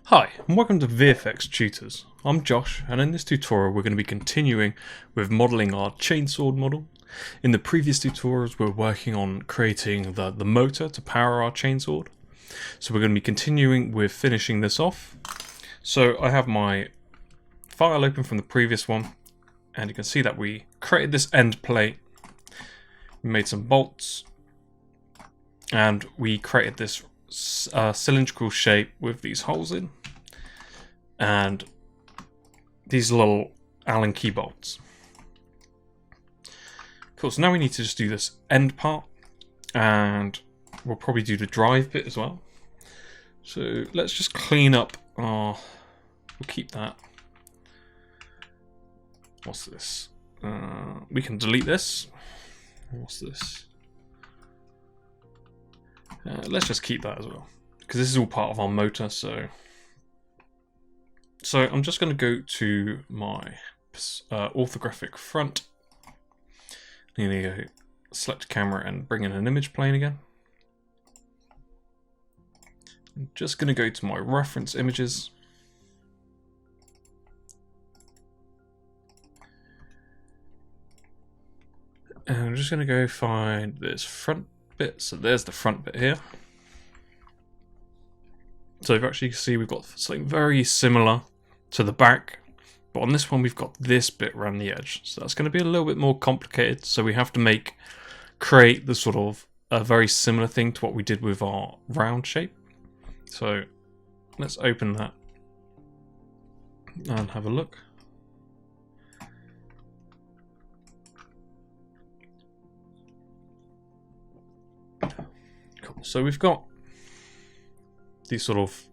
Hi, and welcome to VFX Tutors. I'm Josh, and in this tutorial we're going to be continuing with modelling our chainsword model. In the previous tutorials we're working on creating the motor to power our chainsword. So we're going to be continuing with finishing this off. So I have my file open from the previous one, and you can see that we created this end plate, we made some bolts, and we created this cylindrical shape with these holes in and these little Allen key bolts. Cool, so now we need to just do this end part, and we'll probably do the drive bit as well. So let's just clean up our, we'll keep that. What's this? We can delete this. What's this? Let's just keep that as well, because this is all part of our motor. So I'm just going to go to my orthographic front. I'm going to go select camera and bring in an image plane again. I'm just going to go to my reference images. And I'm just going to go find this front bit. So there's the front bit here. So if you actually see, we've got something very similar to the back, but on this one we've got this bit around the edge. So that's going to be a little bit more complicated. So we have to create the sort of a very similar thing to what we did with our round shape. So let's open that and have a look. Cool. So we've got these sort of,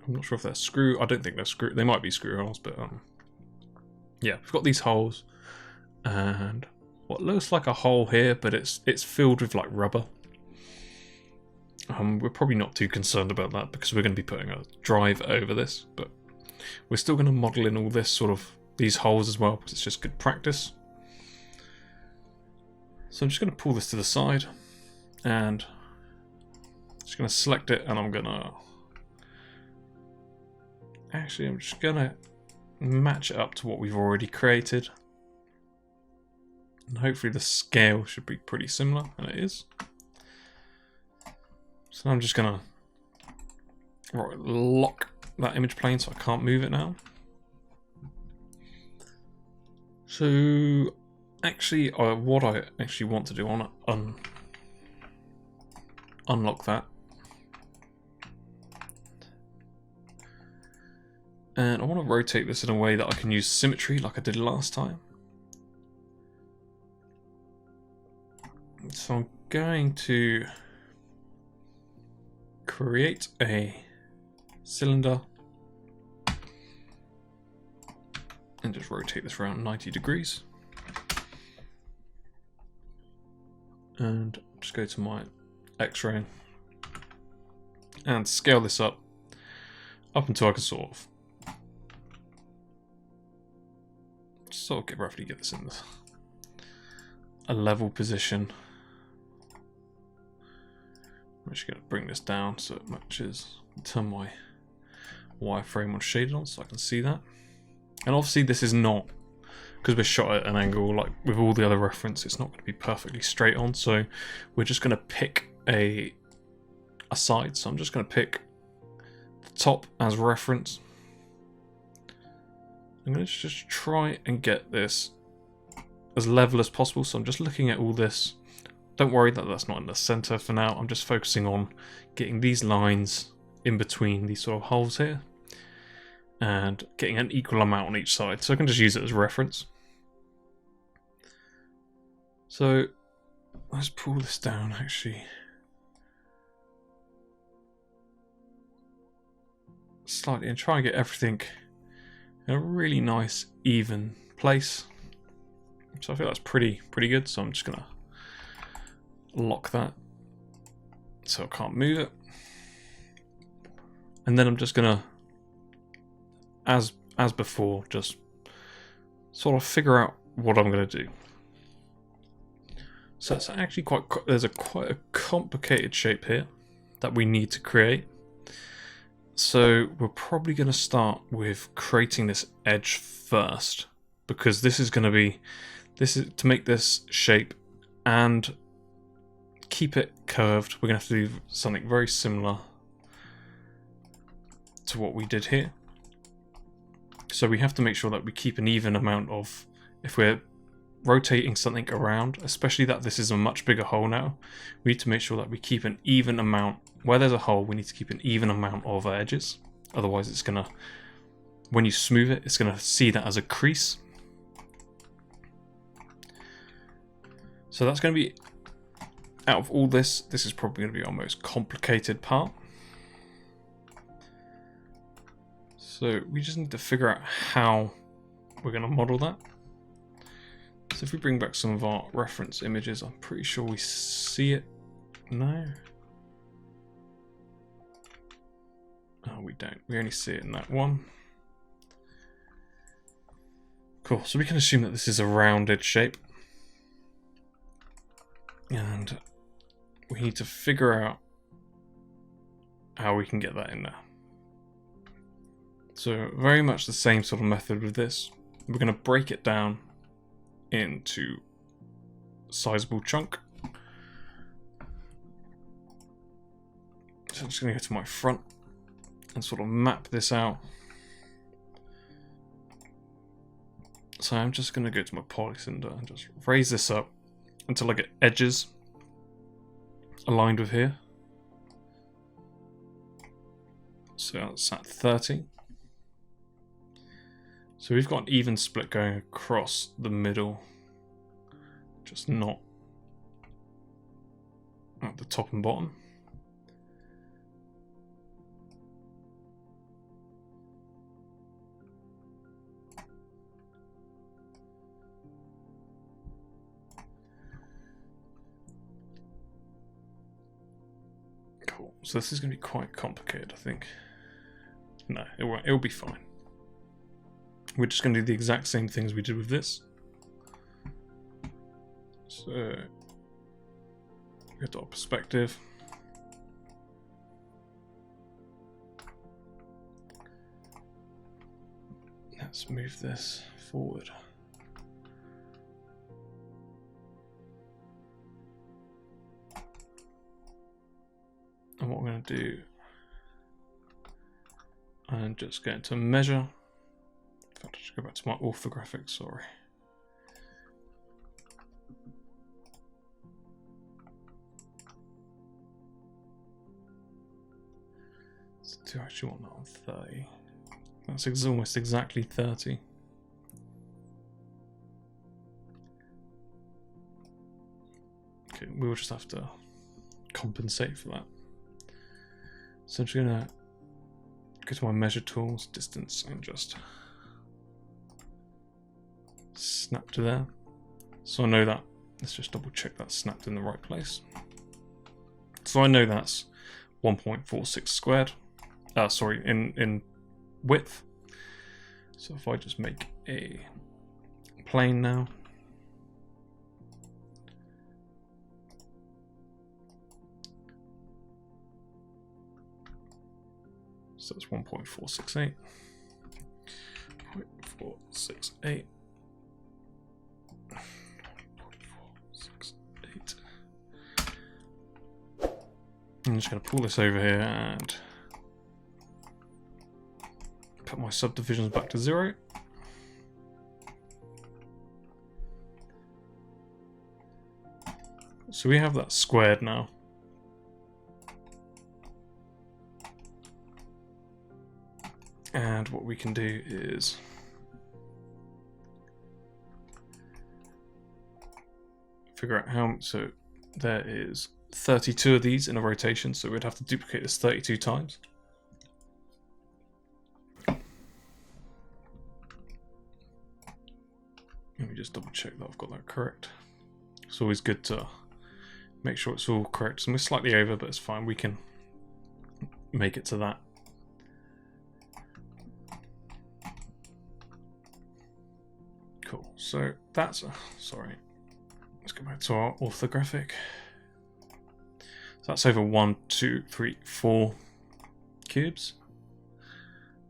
I'm not sure if they're screw, I don't think they're screw, they might be screw holes, but yeah, we've got these holes and what looks like a hole here, but it's filled with like rubber. We're probably not too concerned about that because we're going to be putting a drive over this, but we're still going to model in all this sort of these holes as well because it's just good practice. So I'm just going to pull this to the side and just going to select it, and I'm just going to match it up to what we've already created. And hopefully the scale should be pretty similar, and it is. So I'm just going to lock that image plane so I can't move it now. So actually, what I actually want to do, I want to unlock that. And I want to rotate this in a way that I can use symmetry like I did last time. So I'm going to create a cylinder and just rotate this around 90 degrees. And just go to my X-ray and scale this up until I can sort of roughly get this in a level position. I'm just going to bring this down so it matches, turn my wireframe on shaded on so I can see that. And obviously this is not, because we're shot at an angle like with all the other reference, it's not going to be perfectly straight on, so we're just going to pick a side. So I'm just going to pick the top as reference. I'm going to just try and get this as level as possible. So I'm just looking at all this. Don't worry that that's not in the center for now. I'm just focusing on getting these lines in between these sort of holes here and getting an equal amount on each side. So I can just use it as reference. So let's pull this down actually slightly and try and get everything in a really nice even place. So I feel that's pretty good. So I'm just gonna lock that so I can't move it. And then I'm just gonna, as before, just sort of figure out what I'm gonna do. So it's actually quite a complicated shape here that we need to create. So we're probably going to start with creating this edge first, because this is going to be, this is to make this shape and keep it curved. We're going to have to do something very similar to what we did here. So we have to make sure that we keep an even amount of, if we're rotating something around, especially that this is a much bigger hole now, we need to make sure that we keep an even amount. Where there's a hole, we need to keep an even amount of edges. Otherwise it's gonna, when you smooth it, it's gonna see that as a crease. So that's gonna be, out of all this, this is probably gonna be our most complicated part. So we just need to figure out how we're gonna model that. So if we bring back some of our reference images, I'm pretty sure we see it now. Oh, we don't. We only see it in that one. Cool. So we can assume that this is a rounded shape. And we need to figure out how we can get that in there. So very much the same sort of method with this. We're going to break it down into a sizable chunk. So I'm just going to go to my front and sort of map this out. So I'm just going to go to my polycinder and just raise this up until I get edges aligned with here. So that's at 30. So we've got an even split going across the middle, just not at the top and bottom. Cool. So this is going to be quite complicated, I think. No, it won't. It'll be fine. We're just going to do the exact same things we did with this. So, go to our perspective. Let's move this forward. And what we're going to do, and just go into measure. In fact, I should go back to my orthographic, sorry. So do I actually want that on 30? That's almost exactly 30. Okay, we'll just have to compensate for that. So I'm just going to go to my measure tools, distance, and just snap to there. So I know that, let's just double check that's snapped in the right place. So I know that's 1.46 squared, sorry, in width. So if I just make a plane now, so it's 1.468. 0.468. 0.468. I'm just going to pull this over here and put my subdivisions back to 0. So we have that squared now. And what we can do is figure out how, so there is 32 of these in a rotation, so we'd have to duplicate this 32 times. Let me just double check that I've got that correct. It's always good to make sure it's all correct. And we're slightly over, but it's fine. We can make it to that. Cool. So that's sorry. Let's go back to our orthographic. So that's over 1, 2, 3, 4 cubes.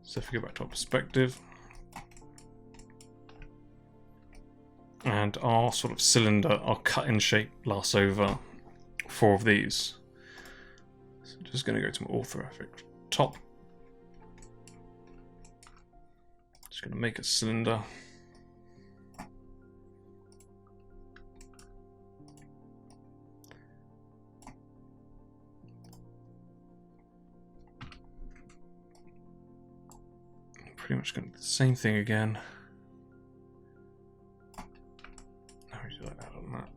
So if we go back to our perspective, and our sort of cylinder, our cut-in shape lasts over 4 of these. So I'm just going to go to my orthographic top. Just going to make a cylinder. Pretty much going to do the same thing again. How do you like that on that?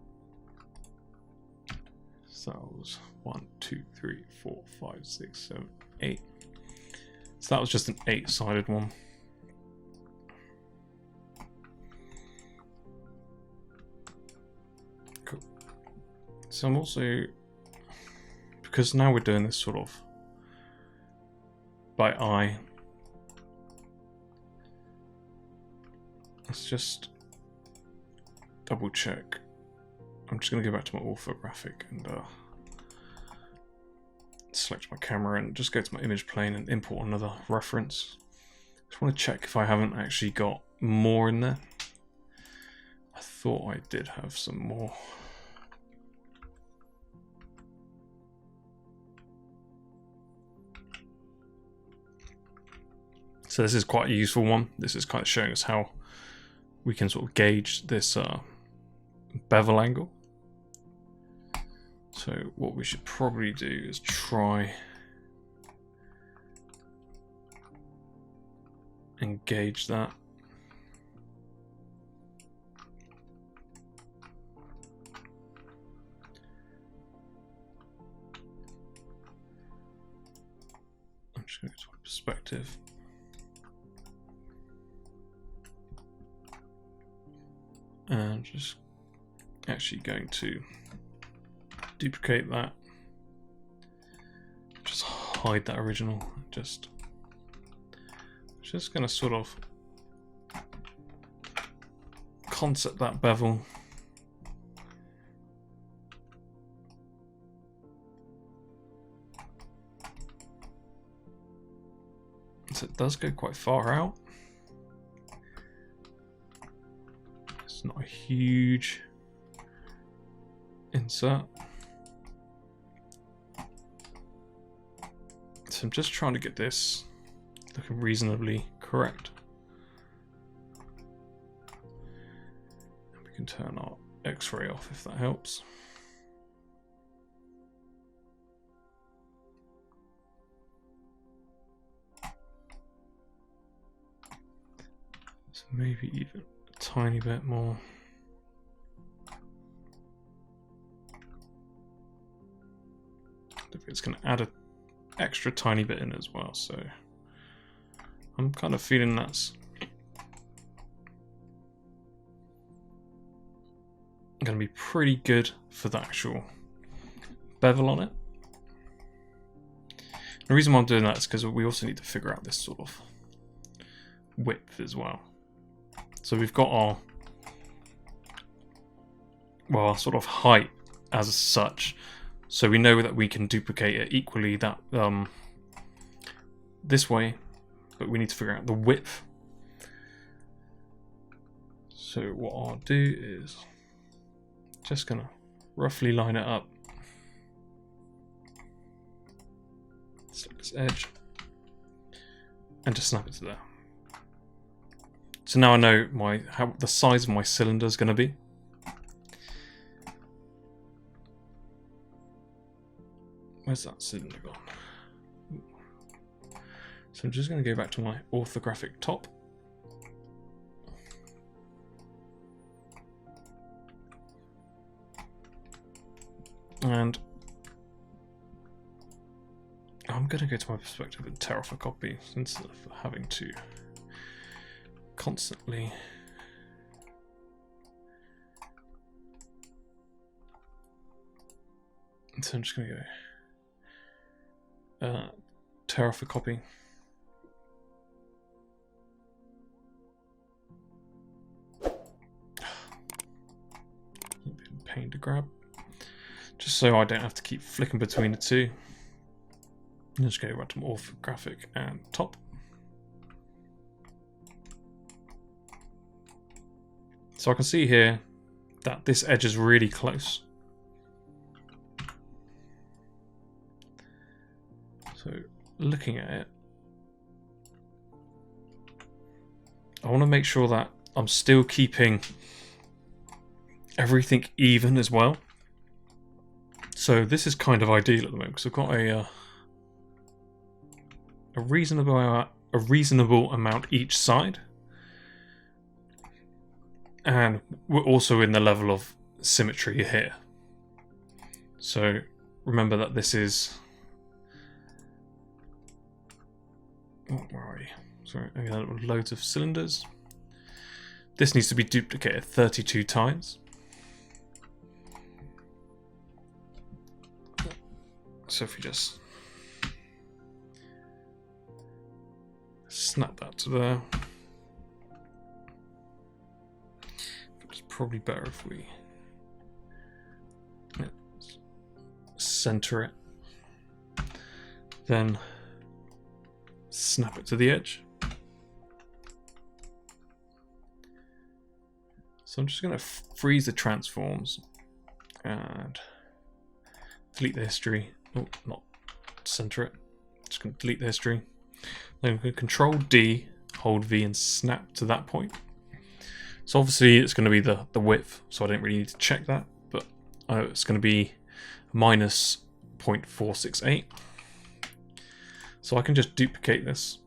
So that was 1, 2, 3, 4, 5, 6, 7, 8. So that was just an 8-sided one. Cool. So I'm also, because now we're doing this sort of by eye, let's just double check. I'm just going to go back to my orthographic and select my camera and just go to my image plane and import another reference. Just want to check if I haven't actually got more in there. I thought I did have some more. So this is quite a useful one. This is kind of showing us how we can sort of gauge this bevel angle. So what we should probably do is try and gauge that. I'm just going to go to perspective. And just actually going to duplicate that. Just hide that original. Just going to sort of concept that bevel. So it does go quite far out. It's not a huge insert. So I'm just trying to get this looking reasonably correct. And we can turn our X-ray off if that helps. So maybe even a tiny bit more. It's going to add an extra tiny bit in as well, so I'm kind of feeling that's going to be pretty good for the actual bevel on it. The reason why I'm doing that is because we also need to figure out this sort of width as well. So we've got our sort of height as such. So we know that we can duplicate it equally that this way, but we need to figure out the width. So what I'll do is just gonna roughly line it up. Select this edge and just snap it to there. So now I know how the size of my cylinder is going to be. Where's that cylinder gone? So I'm just going to go back to my orthographic top. And I'm going to go to my perspective and tear off a copy instead of having to constantly so I'm just going to go tear off a copy. A bit of pain to grab, just so I don't have to keep flicking between the two. Let's go back to my orthographic and top. So I can see here that this edge is really close. So looking at it, I want to make sure that I'm still keeping everything even as well. So this is kind of ideal at the moment because I've got a reasonable amount each side, and we're also in the level of symmetry here. So remember that this is, where are you? Sorry, loads of cylinders. This needs to be duplicated 32 times. So if we just snap that to there, it's probably better if we center it, then snap it to the edge. So I'm just going to freeze the transforms and delete the history. Oh, not center it. Just going to delete the history. Then I'm going to Control D, hold V, and snap to that point. So obviously it's going to be the width, so I don't really need to check that, but it's going to be minus 0.468. So I can just duplicate this,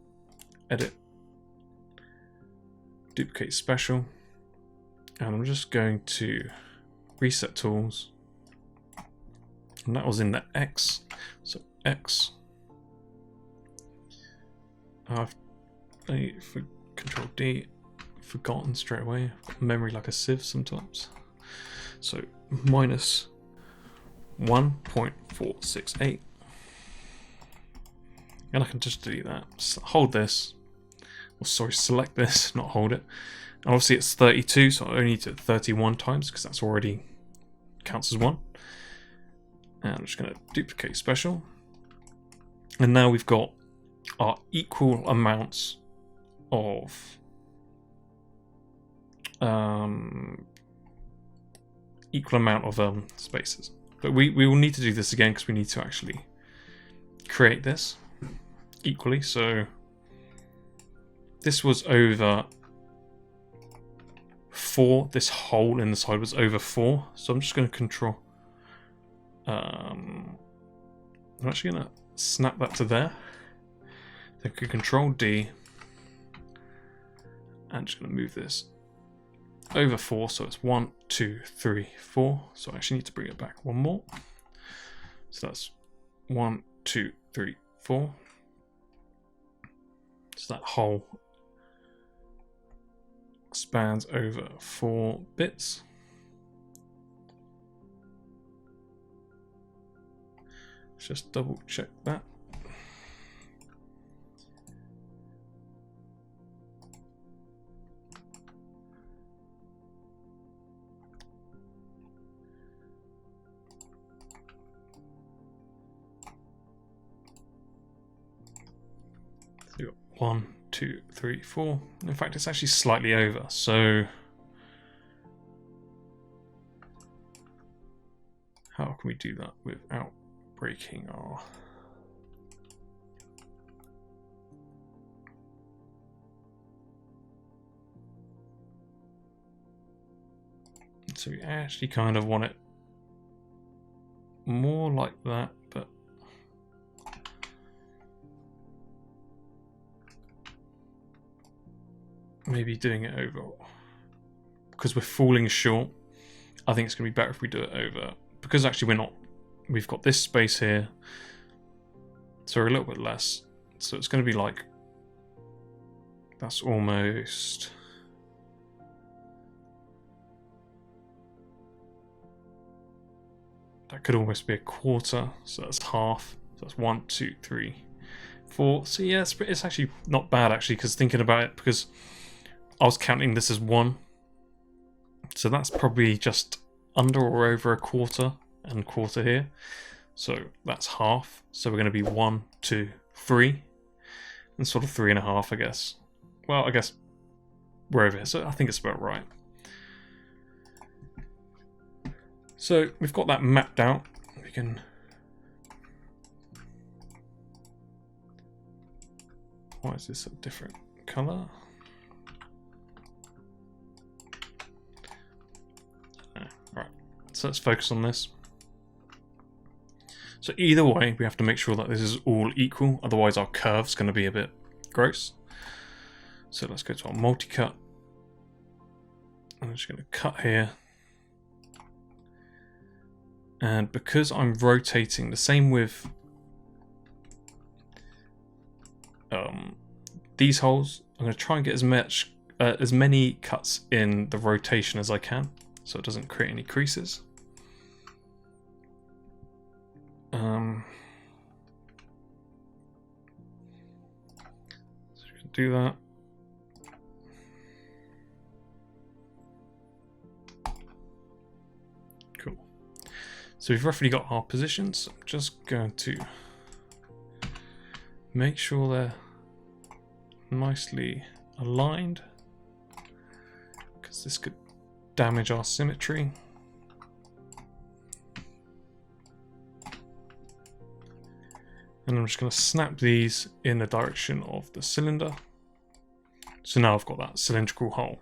edit, duplicate special, and I'm just going to reset tools, and that was in the X, so X. For Control D, forgotten straight away. I've got memory like a sieve sometimes. So minus 1.468, and I can just delete that. Hold this, or sorry, select this, not hold it. And obviously it's 32, so I only need to 31 times because that's already counts as one. And I'm just going to duplicate special, and now we've got our equal amounts of spaces. But we will need to do this again because we need to actually create this equally. So this was over 4. This hole in the side was over 4. So I'm just going to control. I'm actually going to snap that to there. Then Control D, and just going to move this over 4, so it's 1, 2, 3, 4. So I actually need to bring it back one more. So that's 1, 2, 3, 4. So that hole spans over 4 bits. Let's just double check that. So 1, 2, 3, 4. In fact, it's actually slightly over. So how can we do that without breaking our... So we actually kind of want it more like that, but maybe doing it over, because we're falling short. I think it's going to be better if we do it over, because actually we're not, we've got this space here, so we're a little bit less, so it's going to be like, that's almost, that could almost be a quarter, so that's half, so that's 1, 2, 3, 4. So yeah, it's actually not bad actually, because thinking about it, because I was counting this as 1, so that's probably just under or over a quarter, and quarter here, so that's half. So we're going to be 1, 2, 3, and sort of 3.5, I guess. Well, I guess we're over here, so I think it's about right. So we've got that mapped out. We can why is this a different color? Right, so let's focus on this. So either way, we have to make sure that this is all equal, otherwise our curve's going to be a bit gross. So let's go to our multi-cut. I'm just going to cut here. And because I'm rotating, the same with these holes, I'm going to try and get as many cuts in the rotation as I can, so it doesn't create any creases. So we can do that. Cool. So we've roughly got our positions. I'm just going to make sure they're nicely aligned, because this could damage our symmetry. And I'm just going to snap these in the direction of the cylinder. So now I've got that cylindrical hole.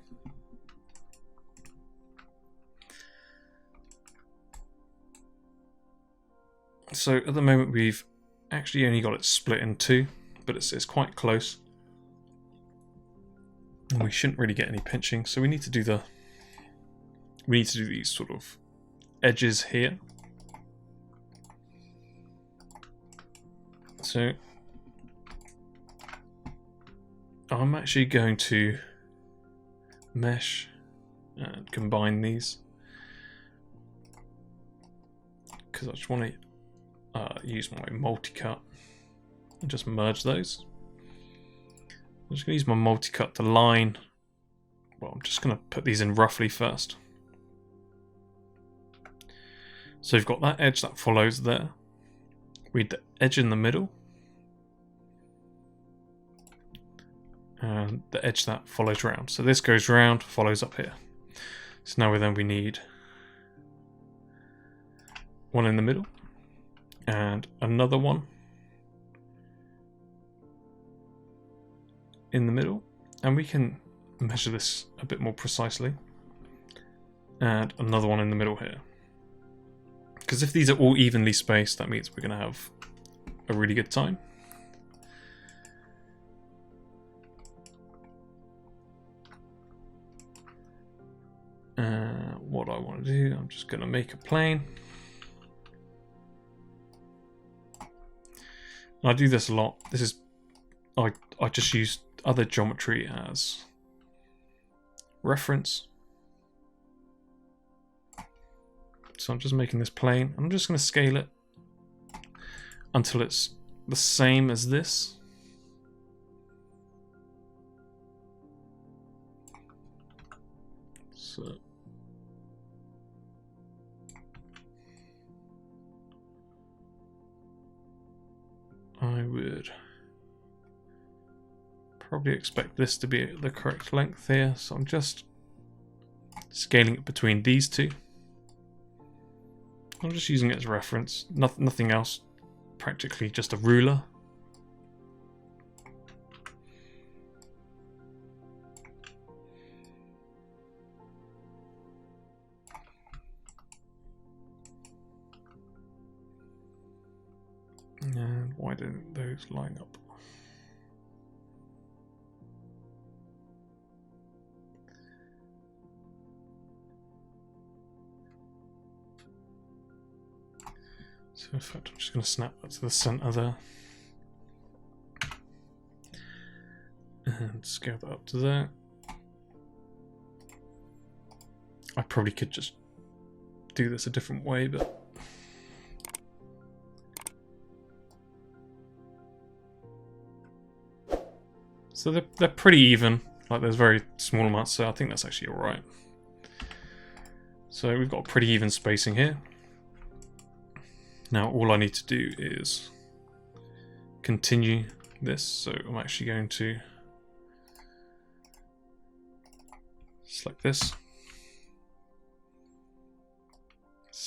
So at the moment we've actually only got it split in two, but it's quite close. And we shouldn't really get any pinching, so we need to do these sort of edges here. So I'm actually going to mesh and combine these, because I just want to use my multi-cut and just merge those. I'm just going to use my multi-cut to line. Well, I'm just going to put these in roughly first. So you've got that edge that follows there. We need the edge in the middle. And the edge that follows round. So this goes round, follows up here. So now we need one in the middle. And another one in the middle. And we can measure this a bit more precisely. And another one in the middle here. Because if these are all evenly spaced, that means we're going to have a really good time. What I want to do, I'm just going to make a plane. I do this a lot. This is, I just use other geometry as reference. So I'm just making this plane. I'm just going to scale it until it's the same as this. So I would probably expect this to be the correct length here. So I'm just scaling it between these two. I'm just using it as reference, nothing else, practically just a ruler. And why don't those line up? So in fact, I'm just going to snap that to the center there. And scale that up to there. I probably could just do this a different way, but so they're pretty even. Like there's very small amounts, so I think that's actually alright. So we've got pretty even spacing here. Now all I need to do is continue this, so I'm actually going to select this,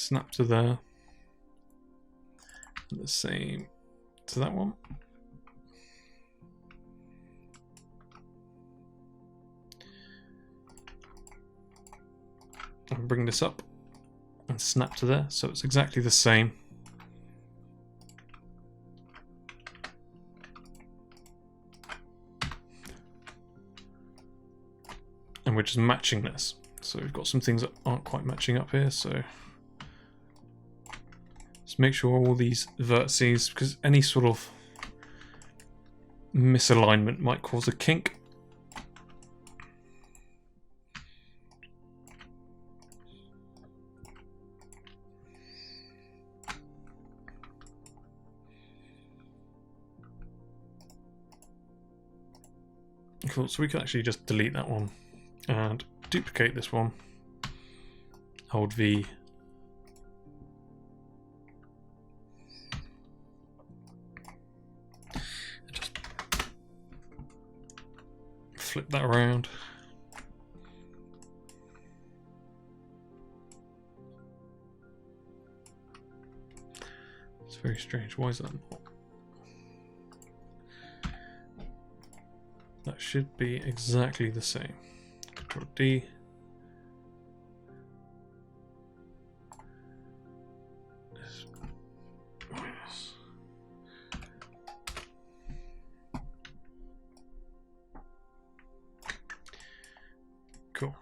snap to there. And the same to that one. And bring this up and snap to there, so it's exactly the same. And we're just matching this. So we've got some things that aren't quite matching up here, so just make sure all these vertices, because any sort of misalignment might cause a kink. Cool, so we can actually just delete that one and duplicate this one. Hold V. Just flip that around. It's very strange. Why is that not? That should be exactly the same. Control D. Cool.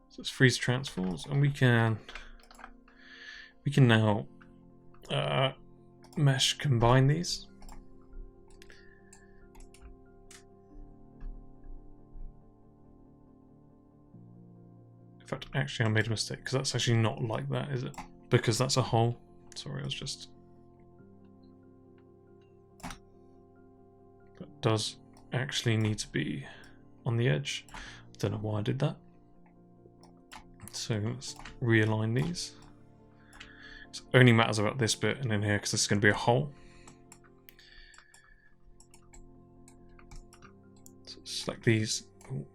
So let's freeze transforms, and we can now mesh combine these. In fact, actually I made a mistake, because that's actually not like that, is it? Because that's a hole. Sorry, I was just... That does actually need to be on the edge. I don't know why I did that. So let's realign these. It only matters about this bit and in here, because this is going to be a hole. So select these. Ooh.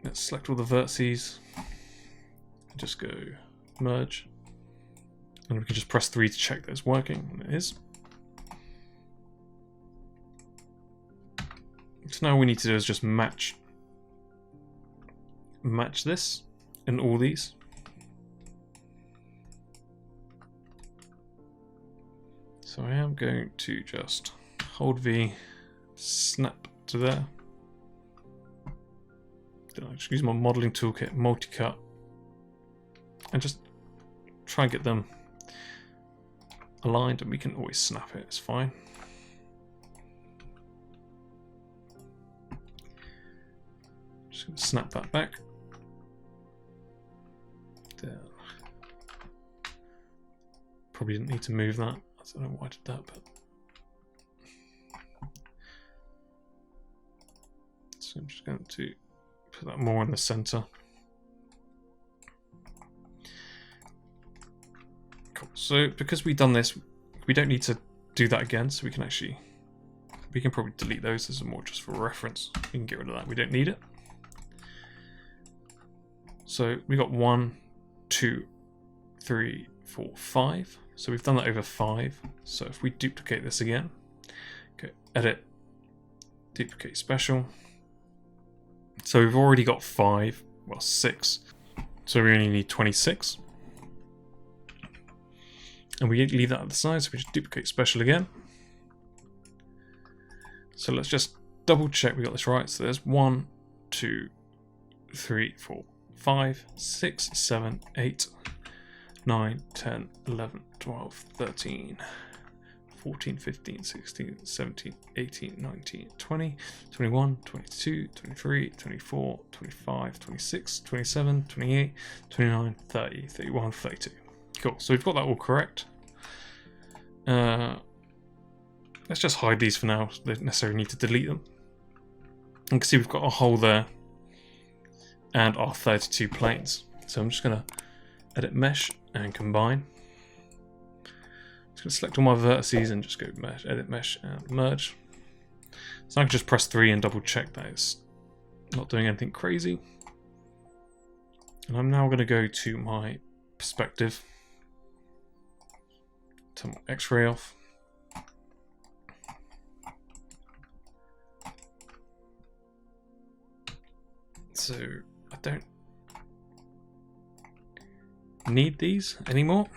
Let's select all the vertices. Just go merge, and we can just press 3 to check that it's working, and it is. So now all we need to do is just match this in all these. So I am going to just hold V, snap to there. Then I just use my modeling toolkit, multi-cut, and just try and get them aligned, and we can always snap it, it's fine. Just going to snap that back. There. Probably didn't need to move that. I don't know why I did that, but... So I'm just going to put that more in the center. So because we've done this, we don't need to do that again, so we can probably delete those. This is more just for reference. We can get rid of that, we don't need it. So we got 1, 2, 3, 4, 5. So we've done that over 5. So if we duplicate this again, go edit, duplicate special. So we've already got 5, well 6. So we only need 26. And we leave that at the side, so we just duplicate special again. So let's just double check we got this right. So there's 1, 2, 3, 4, 5, 6, 7, 8, 9, 10, 11, 12, 13, 14, 15, 16, 17, 18, 19, 20, 21, 22, 23, 24, 25, 26, 27, 28, 29, 30, 31, 32. Cool, so we've got that all correct. Let's just hide these for now, so they don't necessarily need to delete them. You can see we've got a hole there and our 32 planes. So I'm just going to edit mesh and combine. I'm just going to select all my vertices and just go mesh, edit mesh and merge. So I can just press 3 and double check that it's not doing anything crazy. And I'm now going to go to my perspective, turn my X-ray off. So I don't need these anymore.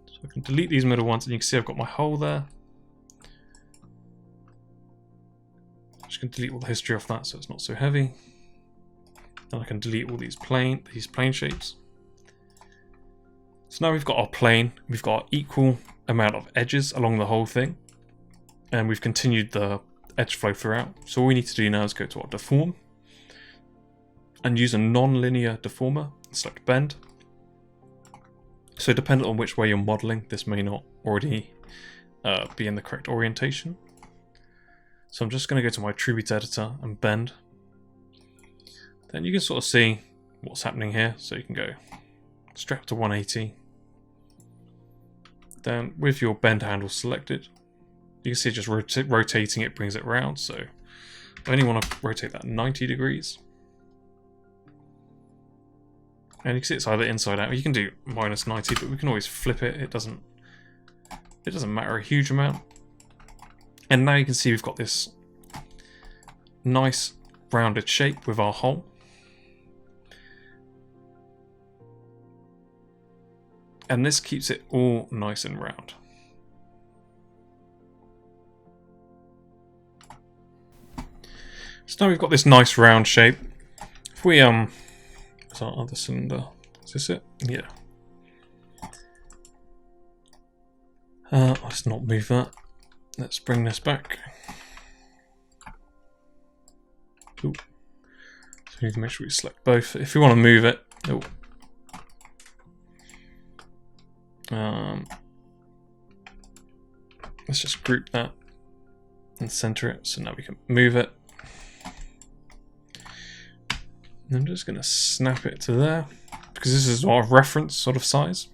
So I can delete these middle ones, and you can see I've got my hole there. I'm just going to delete all the history off that so it's not so heavy. Then I can delete all these plane shapes. So now we've got our plane, we've got equal amount of edges along the whole thing, and we've continued the edge flow throughout. So all we need to do now is go to our deform and use a non-linear deformer and select bend. So depending on which way you're modeling, this may not already be in the correct orientation. So I'm just going to go to my attribute editor and bend. Then you can sort of see what's happening here. So you can go strap to 180. Then with your bend handle selected, you can see just rotating it brings it round. So I only want to rotate that 90 degrees. And you can see it's either inside out. You can do minus 90, but we can always flip it. It doesn't matter a huge amount. And now you can see we've got this nice rounded shape with our hole. And this keeps it all nice and round. So now we've got this nice round shape. If we what's our other cylinder? Is this it? Yeah. Let's not move that. Let's bring this back. Ooh. So we need to make sure we select both. If we want to move it, oh. Let's just group that and center it. So now we can move it. And I'm just going to snap it to there because this is our reference sort of size.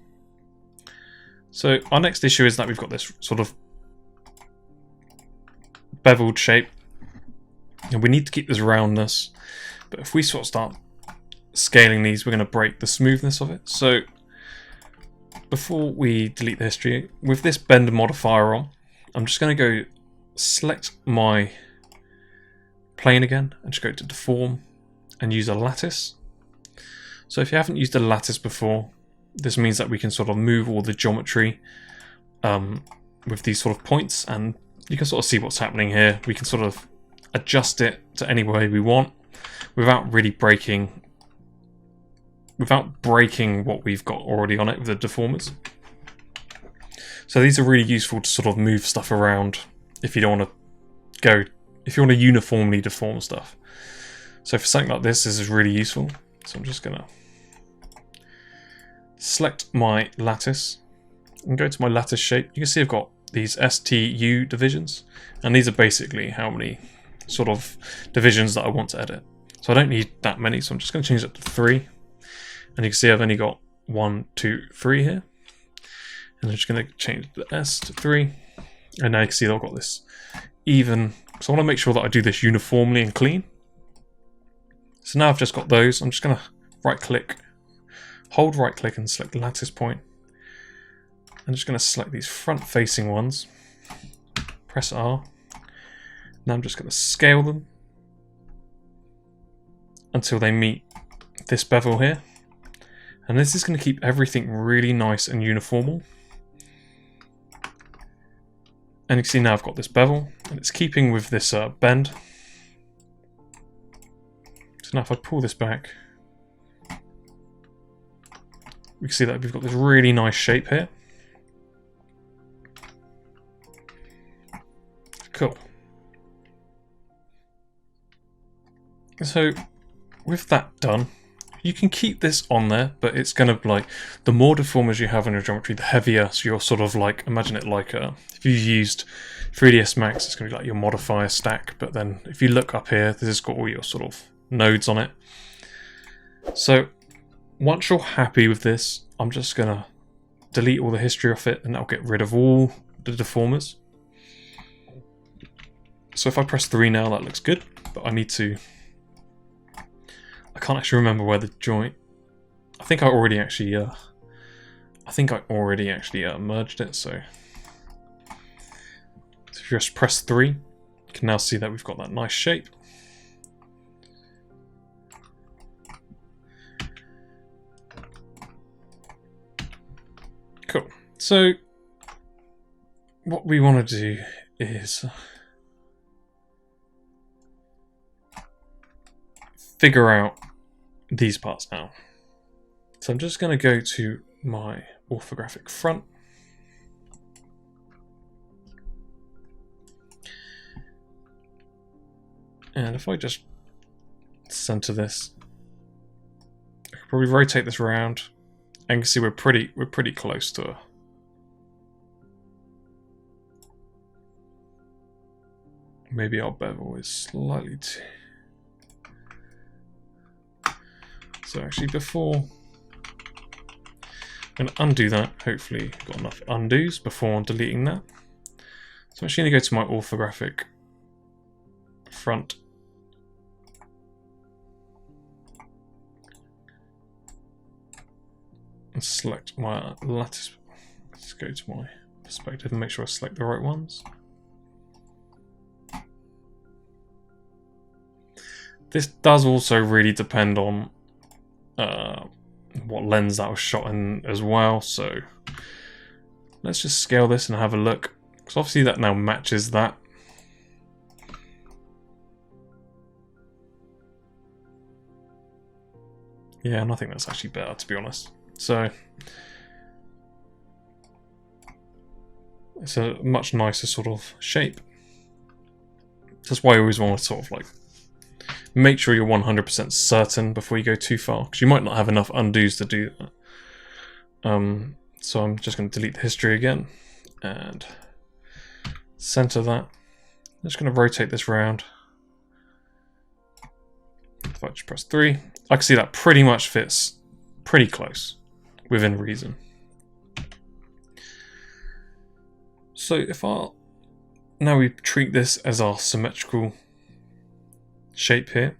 So our next issue is that we've got this sort of beveled shape, and we need to keep this roundness. But if we sort of start scaling these, we're going to break the smoothness of it. So before we delete the history, with this bend modifier on, I'm just going to go select my plane again and just go to deform and use a lattice. So if you haven't used a lattice before, this means that we can sort of move all the geometry with these sort of points, and you can sort of see what's happening here. We can sort of adjust it to any way we want without really breaking what we've got already on it with the deformers. So these are really useful to sort of move stuff around if you don't want to uniformly deform stuff. So for something like this is really useful. So I'm just gonna select my lattice and go to my lattice shape. You can see I've got these STU divisions, and these are basically how many sort of divisions that I want to edit. So I don't need that many, so I'm just going to change it to 3. And you can see I've only got 1, 2, 3 here. And I'm just going to change the S to 3. And now you can see that I've got this even. So I want to make sure that I do this uniformly and clean. So now I've just got those. I'm just going to right click, hold right click and select the lattice point. I'm just going to select these front facing ones, press R. Now I'm just going to scale them until they meet this bevel here. And this is going to keep everything really nice and uniform. And you can see now I've got this bevel, and it's keeping with this bend. So now if I pull this back, we can see that we've got this really nice shape here. Cool. So with that done, you can keep this on there, but it's going to like, the more deformers you have in your geometry, the heavier. So you're sort of like, imagine it like if you used 3ds Max, it's going to be like your modifier stack. But then if you look up here, this has got all your sort of nodes on it. So once you're happy with this, I'm just going to delete all the history off it, and that'll get rid of all the deformers. So if I press 3 now, that looks good, but I can't actually remember where the joint I think I already actually merged it. So if you just press 3, you can now see that we've got that nice shape. Cool. So what we want to do is figure out these parts now. So I'm just going to go to my orthographic front. And if I just center this, I can probably rotate this around, and you can see we're pretty close to maybe our bevel is slightly too. So actually, before I'm going to undo that, hopefully got enough undos before deleting that. So I'm actually going to go to my orthographic front. And select my lattice. Let's go to my perspective and make sure I select the right ones. This does also really depend on what lens that was shot in as well, so let's just scale this and have a look, because obviously that now matches that. Yeah, and I think that's actually better, to be honest. So it's a much nicer sort of shape. That's why I always want to sort of like make sure you're 100% certain before you go too far, because you might not have enough undos to do that. So I'm just going to delete the history again and center that. I'm just going to rotate this around. If I just press 3, I can see that pretty much fits pretty close, within reason. So if now we treat this as our symmetrical shape here,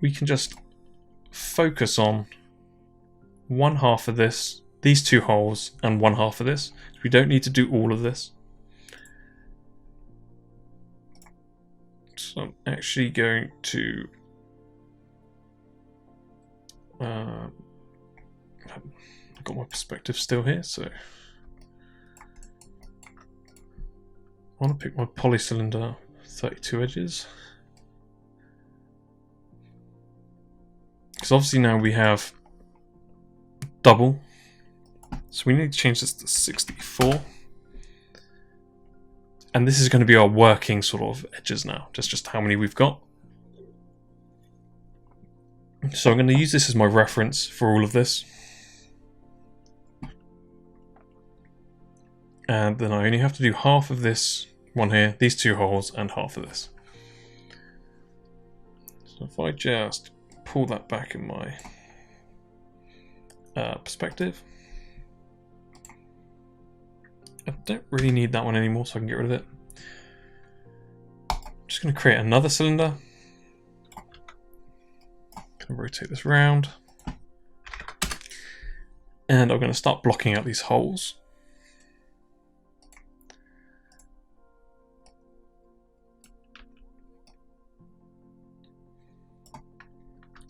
we can just focus on one half of this, these two holes, and one half of this. We don't need to do all of this. So I'm actually going to I've got my perspective still here, so I want to pick my polycylinder 32 edges. Because obviously now we have double, so we need to change this to 64. And this is going to be our working sort of edges now, just how many we've got. So I'm going to use this as my reference for all of this. And then I only have to do half of this one here, these two holes, and half of this. So if I just pull that back in my perspective. I don't really need that one anymore, so I can get rid of it. I'm just going to create another cylinder. Going to rotate this around. And I'm going to start blocking out these holes.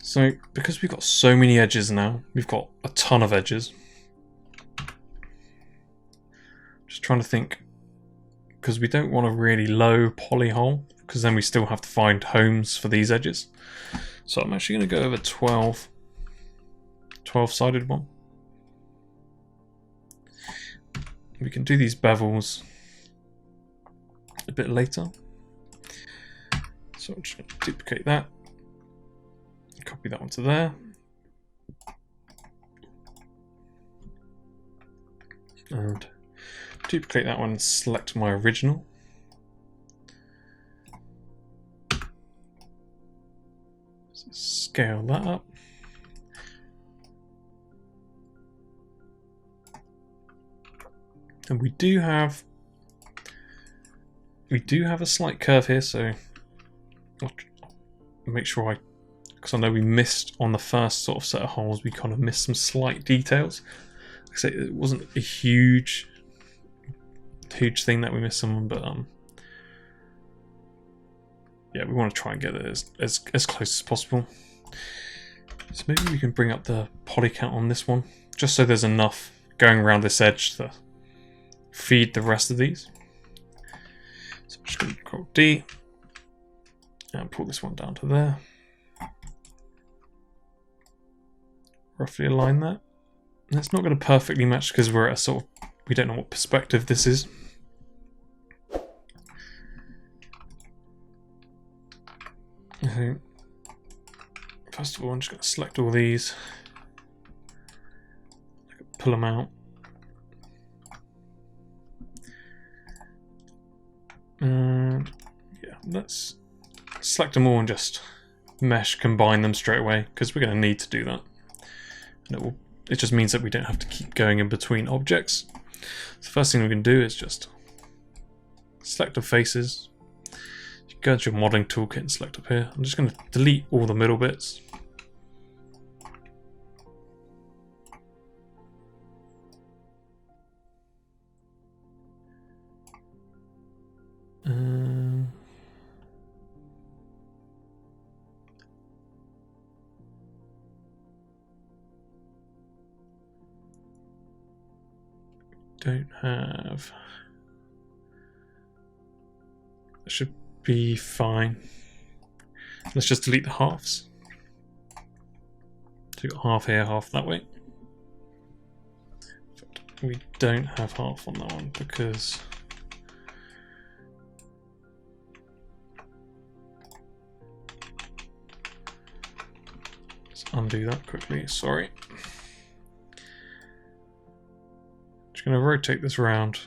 So, because we've got so many edges now, we've got a ton of edges. Just trying to think, because we don't want a really low poly hole, because then we still have to find homes for these edges. So I'm actually going to go over 12-sided one. We can do these bevels a bit later. So I'm just going to duplicate that. Copy that one to there. And duplicate that one and select my original. So scale that up. And we do have a slight curve here, so I'll make sure I because I know we missed on the first sort of set of holes, we kind of missed some slight details. Like I say, it wasn't a huge thing that we missed some, but yeah, we want to try and get it as close as possible. So maybe we can bring up the poly count on this one, just so there's enough going around this edge to feed the rest of these. So I'm just going to Control D and pull this one down to there. Roughly align that. And it's not going to perfectly match because we're at a sort of, we don't know what perspective this is. Okay. First of all, I'm just going to select all these, pull them out, and yeah, let's select them all and just mesh combine them straight away, because we're going to need to do that. And it just means that we don't have to keep going in between objects. So the first thing we can do is just select the faces. You go to your modeling toolkit and select up here. I'm just going to delete all the middle bits. Don't have. That should be fine. Let's just delete the halves. So we've got half here, half that way. We don't have half on that one because let's undo that quickly, sorry. Just going to rotate this around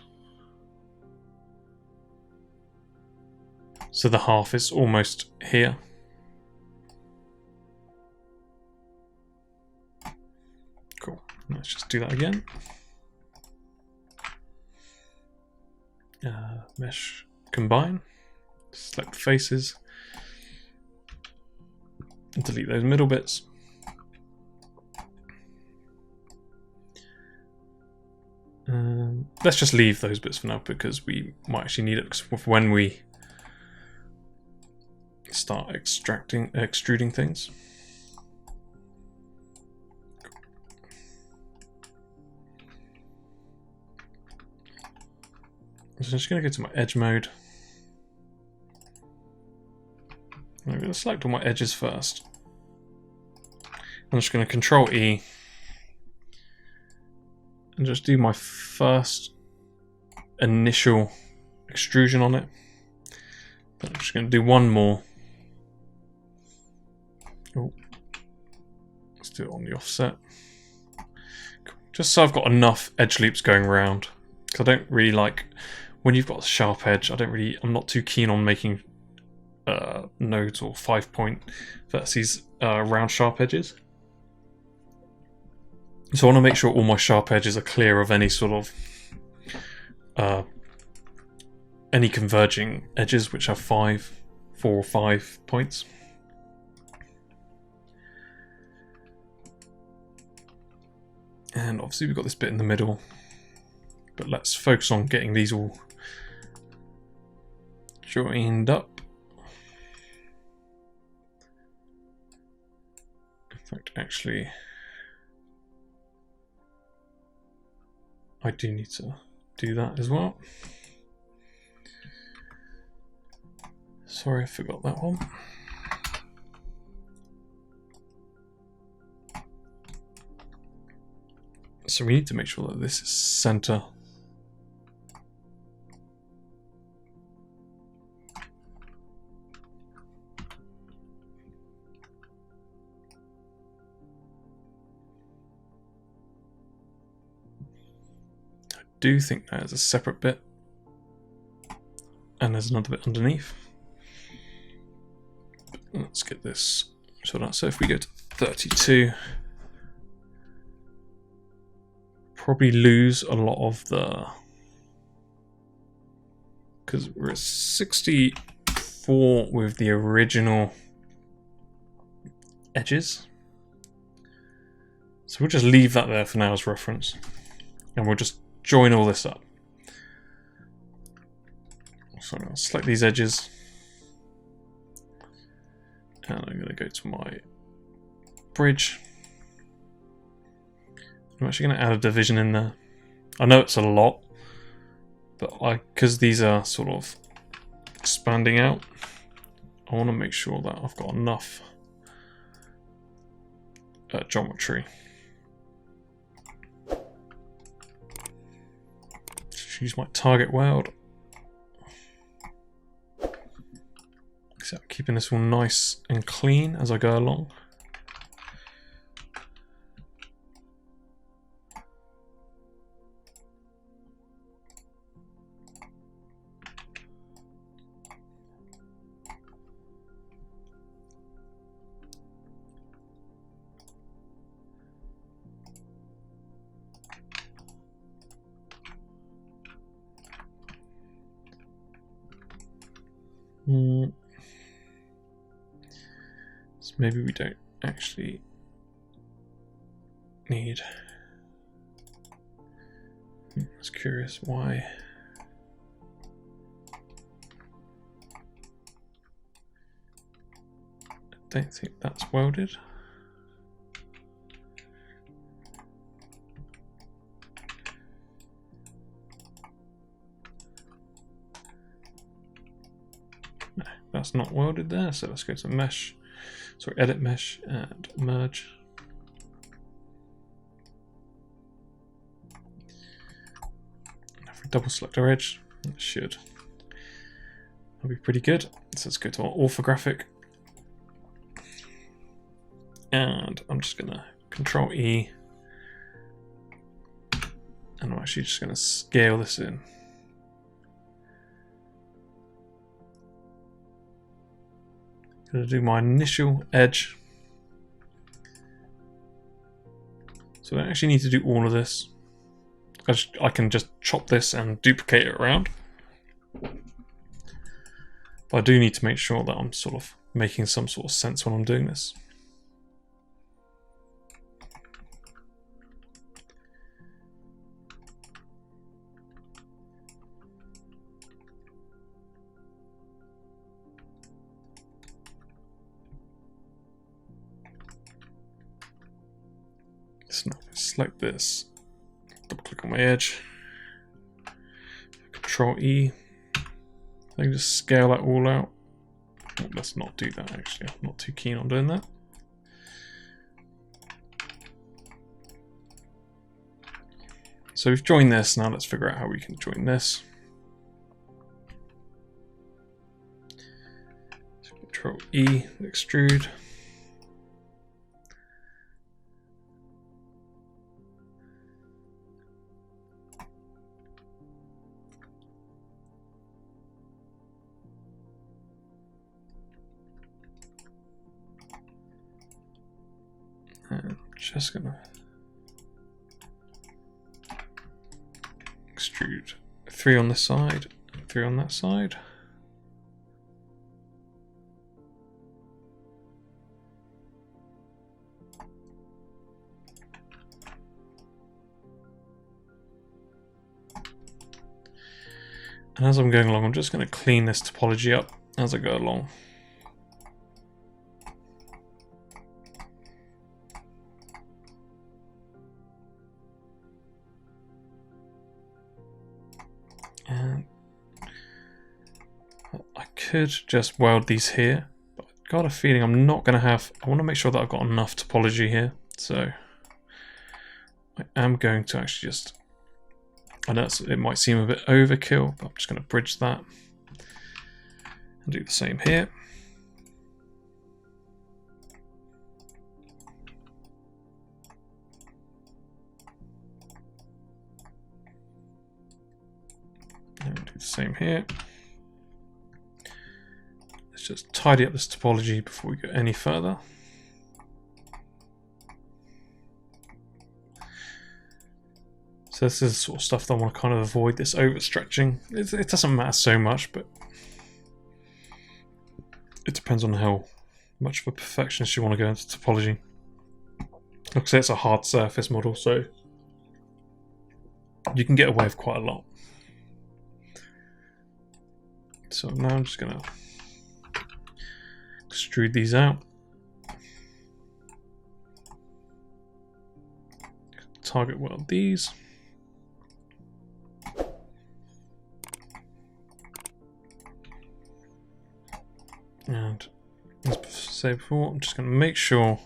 so the half is almost here. Cool. Let's just do that again. Mesh combine. Select the faces. Delete those middle bits. Let's just leave those bits for now because we might actually need it when we start extruding things. So I'm just going to go to my edge mode. I'm going to select all my edges first. I'm just going to Control E and just do my first initial extrusion on it. But I'm just going to do one more. Oh, let's do it on the offset. Just so I've got enough edge loops going around. Because I don't really like, when you've got a sharp edge, I'm not too keen on making nodes or 5-point vertices around sharp edges. So I want to make sure all my sharp edges are clear of any sort of any converging edges which have 4 or 5 points. And obviously we've got this bit in the middle, but let's focus on getting these all joined up. In fact, actually, I do need to do that as well. Sorry, I forgot that one. So we need to make sure that this is center. I do think there's a separate bit, and there's another bit underneath. Let's get this sorted out. So if we go to 32, probably lose a lot of the, because we're at 64 with the original edges. So we'll just leave that there for now as reference. And we'll just join all this up. So I'll select these edges. And I'm going to go to my bridge. I'm actually going to add a division in there. I know it's a lot, but because these are sort of expanding out, I want to make sure that I've got enough geometry. Just use my target weld. Except keeping this all nice and clean as I go along. So maybe we don't actually need. I was curious why. I don't think that's welded. No, that's not welded there, so let's go to mesh. Sorry, edit mesh and merge. If we double select our edge, it should. That'll be pretty good. So let's go to our orthographic. And I'm just gonna Control E. And I'm actually just gonna scale this in. Going to do my initial edge. So I don't actually need to do all of this. I can just chop this and duplicate it around. But I do need to make sure that I'm sort of making some sort of sense when I'm doing this. Select this, double click on my edge, Control E, I can just scale that all out. Oh, let's not do that actually, I'm not too keen on doing that. So we've joined this, now let's figure out how we can join this. So Control E, extrude. I'm just gonna extrude 3 on this side, 3 on that side. And as I'm going along, I'm just going to clean this topology up as I go along. And I could just weld these here, but I've got a feeling I'm not going to have. I want to make sure that I've got enough topology here, so I am going to actually just. I know it might seem a bit overkill, but I'm just going to bridge that and do the same here. And do the same here. Let's just tidy up this topology before we go any further. So this is the sort of stuff that I want to kind of avoid, this overstretching. It doesn't matter so much, but it depends on how much of a perfectionist you want to go into topology. Like I say, it's a hard surface model, so you can get away with quite a lot. So now I'm just going to extrude these out. Target weld these. And as I said before, I'm just going to make sure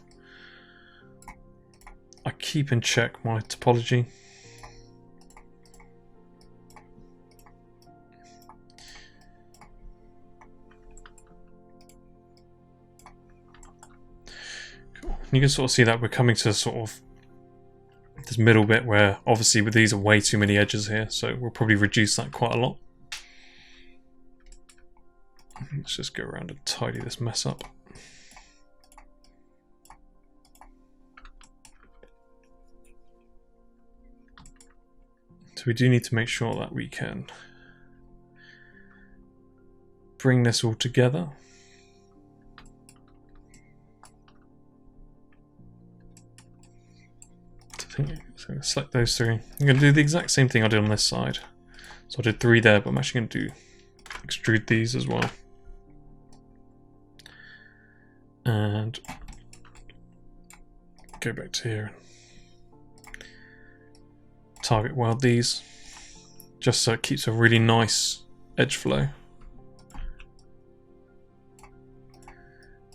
I keep in check my topology. Cool. You can sort of see that we're coming to sort of this middle bit where obviously with these are way too many edges here, so we'll probably reduce that quite a lot. Let's just go around and tidy this mess up. So we do need to make sure that we can bring this all together. So I'm going to select those three. I'm going to do the exact same thing I did on this side. So I did 3 there, but I'm actually going to extrude these as well. And go back to here. Target weld these, just so it keeps a really nice edge flow.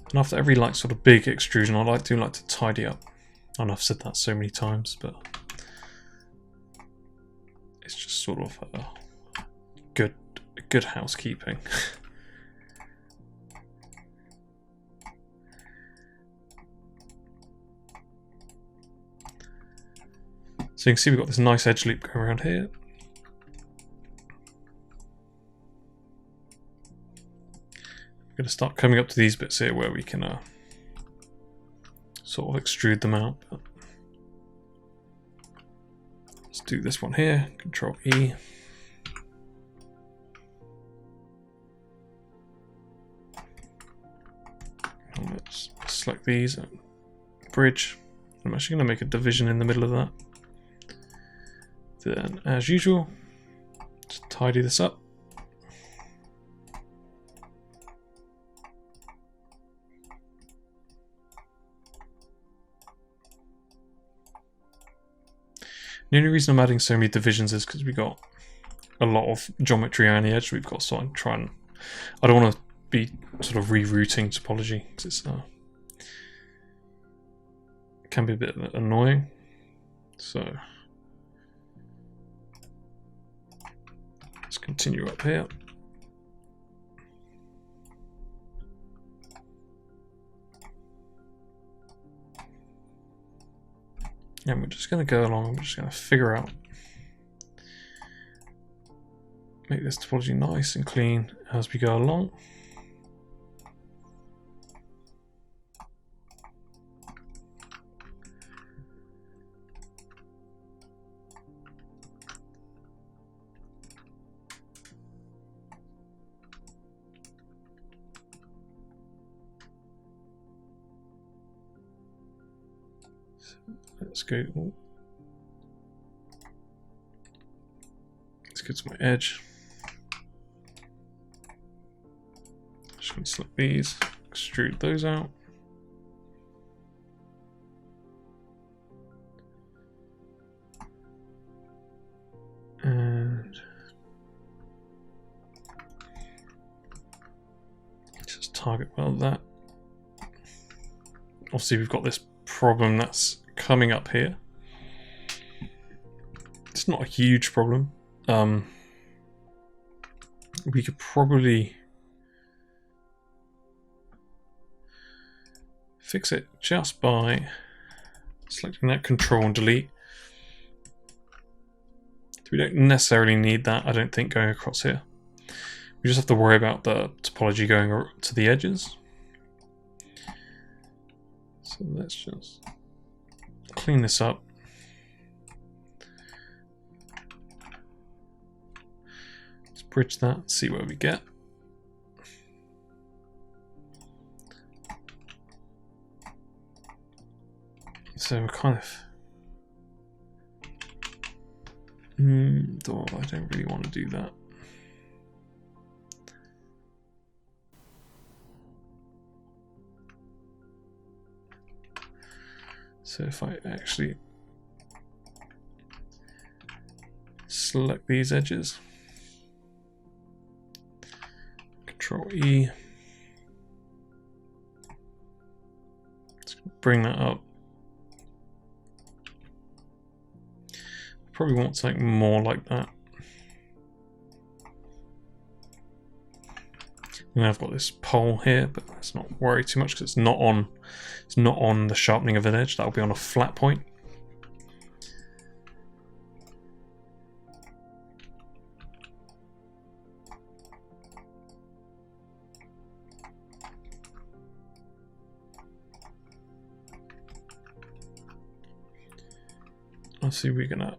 And after every like sort of big extrusion, I like to tidy up. I know I've said that so many times, but it's just sort of good housekeeping. So you can see we've got this nice edge loop going around here. We're going to start coming up to these bits here where we can sort of extrude them out. But let's do this one here, Control E. And let's select these and bridge. I'm actually going to make a division in the middle of that. Then, as usual, just tidy this up. The only reason I'm adding so many divisions is because we got a lot of geometry around the edge we've got, so I'm trying. I don't want to be sort of rerouting topology because it's it can be a bit annoying. So let's continue up here. And we're just going to go along and we're just going to figure out, make this topology nice and clean as we go along. Let's go. Let's go to my edge. Just going to select these, extrude those out. And just target weld that. Obviously, we've got this problem that's coming up here. It's not a huge problem. We could probably fix it just by selecting that Control and Delete. We don't necessarily need that, I don't think, going across here. We just have to worry about the topology going to the edges. So let's just clean this up. Let's bridge that, see where we get. So we're kind of... I don't really want to do that. So if I actually select these edges, Control E, let's bring that up. Probably want something more like that. And I've got this pole here, but let's not worry too much because it's not on the sharpening of an edge. That'll be on a flat point. Let's see, we're gonna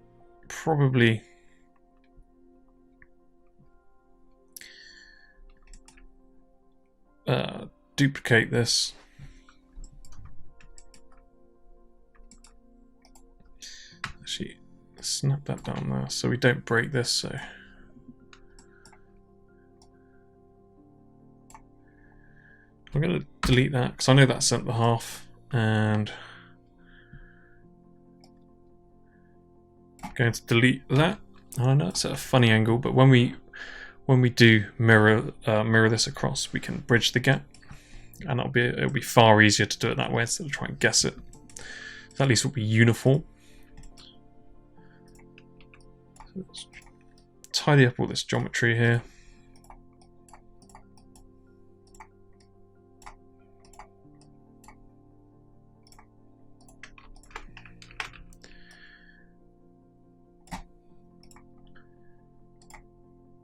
probably duplicate this. Actually, snap that down there so we don't break this. So I'm going to delete that because I know that's at the half, and I'm going to delete that. I know it's at a funny angle, but when we do mirror this across, we can bridge the gap, and it'll be far easier to do it that way instead of trying to guess it. So at least it'll be uniform. So let's tidy up all this geometry here.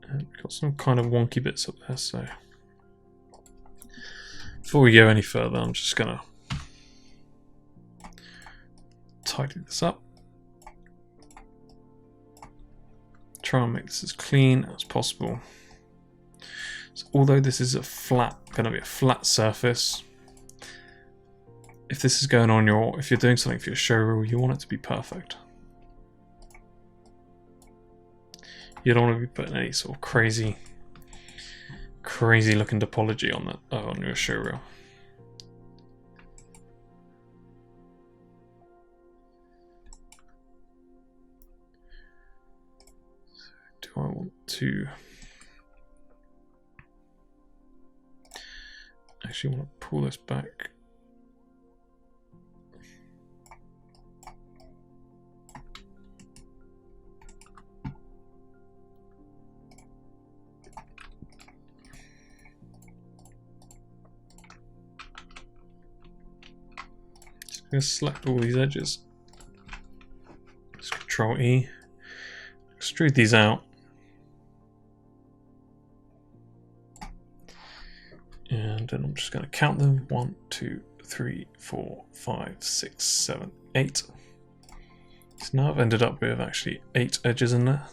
And we've got some kind of wonky bits up there, so before we go any further, I'm just gonna tidy this up. Try and make this as clean as possible. So although this is gonna be a flat surface, if this is going on if you're doing something for your show reel, you want it to be perfect. You don't want to be putting any sort of crazy looking topology on that on your show reel. So do I want to actually want to pull this back? I'm going to select all these edges. Just Control E. Extrude these out. And then I'm just going to count them. 1, 2, 3, 4, 5, 6, 7, 8. So now I've ended up with actually 8 edges in there.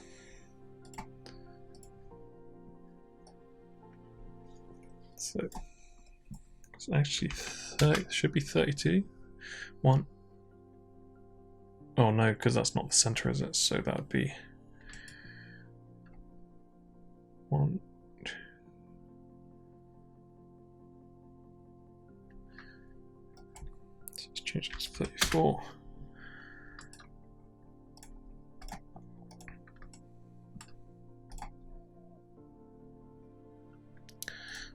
So it's actually 30, it should be 32. 1. Oh no, because that's not the center, is it? So that would be 1. Let's change this to 34.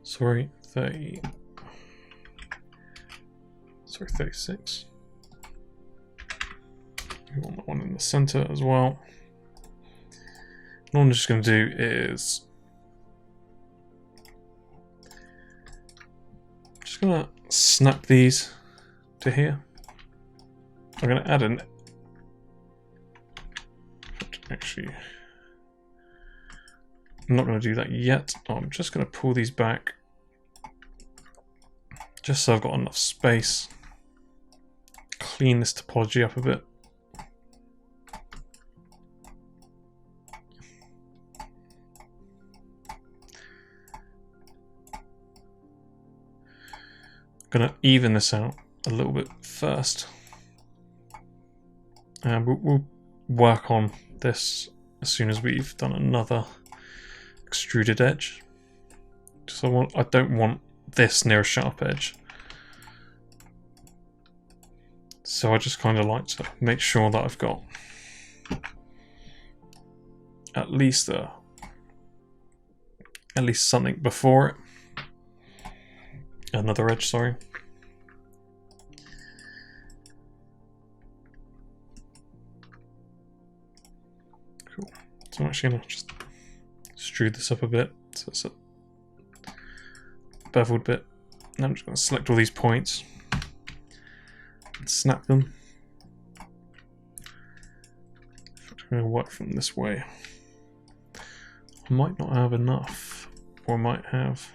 Sorry, 36. We want that one in the center as well. And what I'm just going to do is just going to snap these to here. I'm going to add an actually I'm not going to do that yet. I'm just going to pull these back just so I've got enough space. Clean this topology up a bit. Gonna even this out a little bit first. We'll work on this as soon as we've done another extruded edge. So I don't want this near a sharp edge. So I just kind of like to make sure that I've got at least something before it. Another edge, sorry. Cool. So I'm actually going to just extrude this up a bit. So it's a beveled bit. And I'm just going to select all these points and snap them. I'm going to work from this way. I might not have enough, or I might have.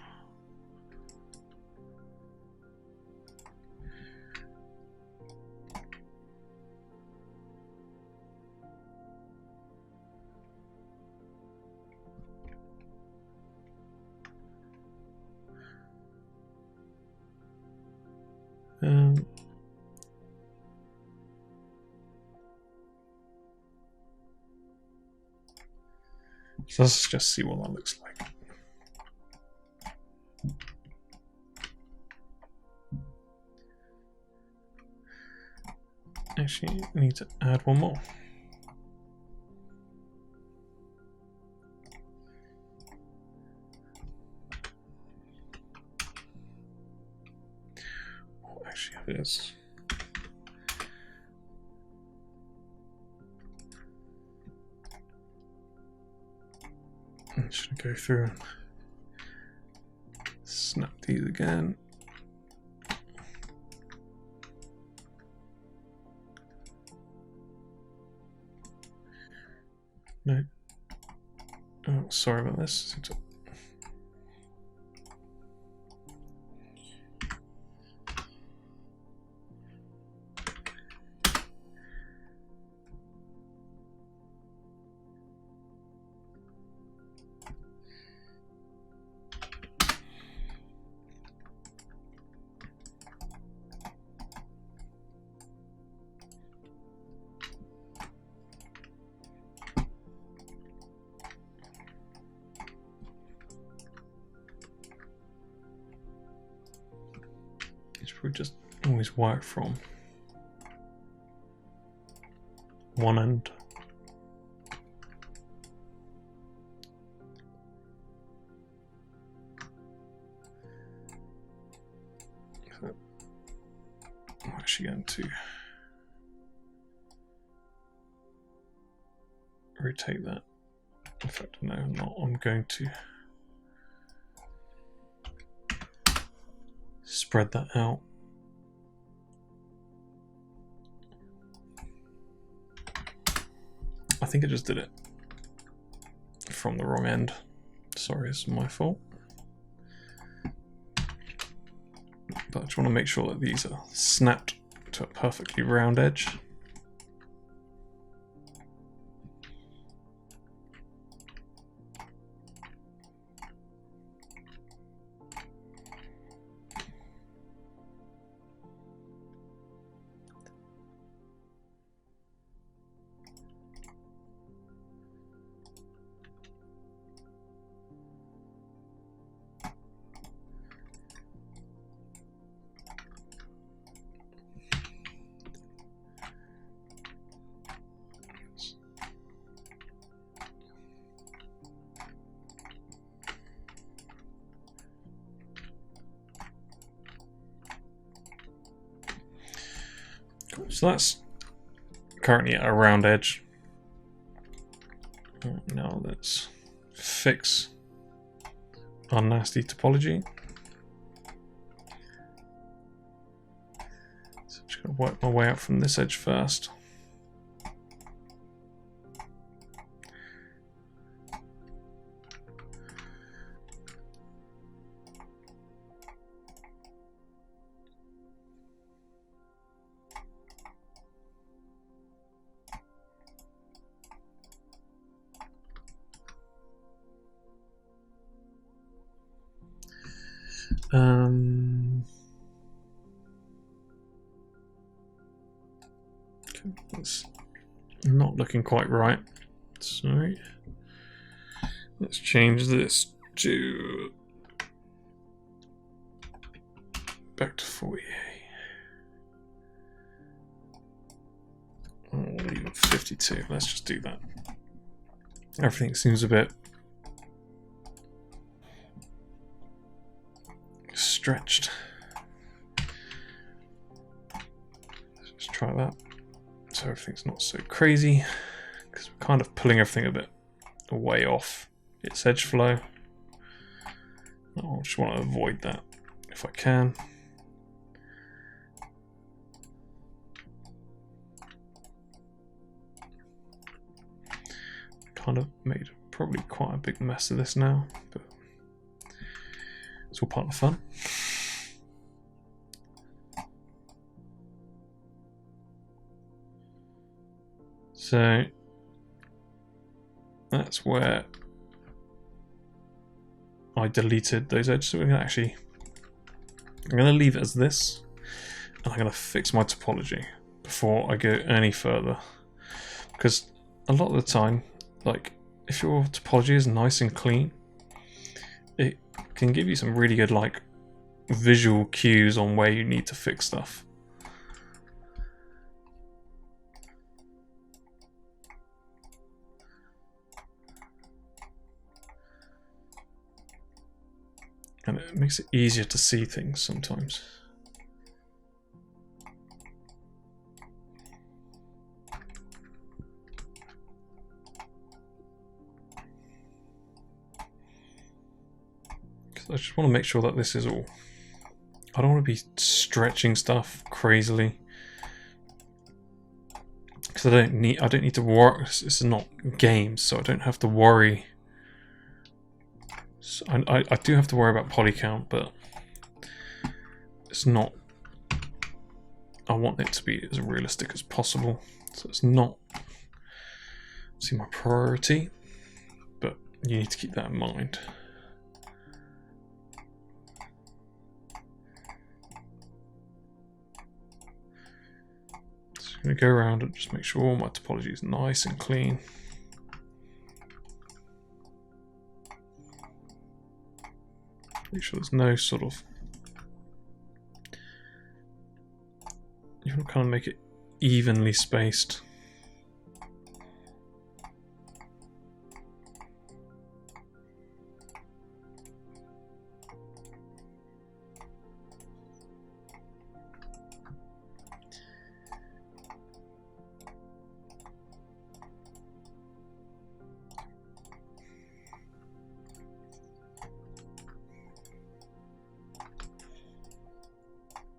So let's just see what that looks like. Actually, I need to add one more. Oh, actually, it is. I'm just going to go through and snap these again. No. Oh, sorry about this. We just always work from one end. So I'm actually going to rotate that. In fact, no, I'm not. I'm going to spread that out. I think I just did it from the wrong end. Sorry, it's my fault. But I just want to make sure that these are snapped to a perfectly round edge. So that's currently at a round edge. Now let's fix our nasty topology. So I'm just going to work my way out from this edge first. Okay, let's not looking quite right. Sorry. Let's change this to back to 40. Or even 52. Let's just do that. Everything seems a bit stretched. Let's just try that. So everything's not so crazy, because we're kind of pulling everything a bit away off its edge flow. I just want to avoid that if I can. Kind of made probably quite a big mess of this now, but it's all part of the fun. So that's where I deleted those edges. So we're going to actually, I'm going to leave it as this, and I'm going to fix my topology before I go any further, because a lot of the time, like, if your topology is nice and clean, it can give you some really good, like, visual cues on where you need to fix stuff. And it makes it easier to see things sometimes. Because I just want to make sure that this is all. I don't want to be stretching stuff crazily. Because I don't need to worry. This is not games, so I don't have to worry. So I do have to worry about poly count, but it's not. I want it to be as realistic as possible, so it's not my priority, but you need to keep that in mind. So I'm going to go around and just make sure all my topology is nice and clean. Make sure there's no sort of. You want to kind of make it evenly spaced.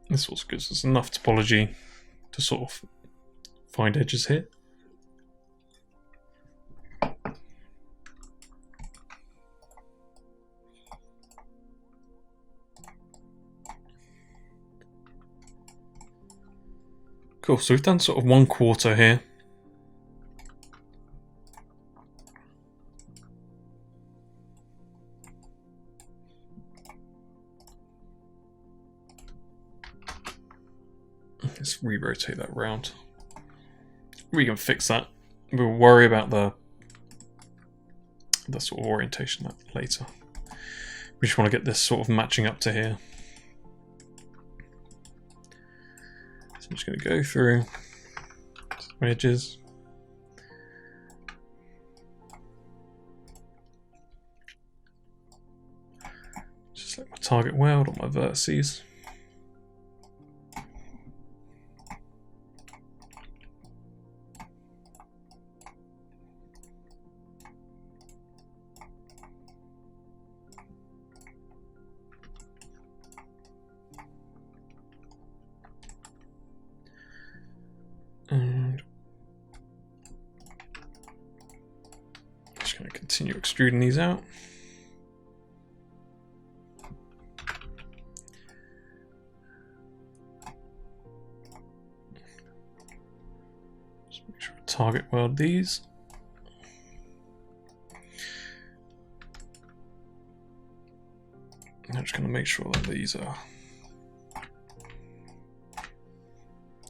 This also gives us enough topology to sort of find edges here. Cool, so we've done sort of 1/4 here. Let's re-rotate that round. We can fix that. We'll worry about the sort of orientation later. We just want to get this sort of matching up to here. So I'm just going to go through some edges. Just select my target weld on my vertices. And I'm just going to continue extruding these out. Just make sure I target weld these. I'm just going to make sure that these are.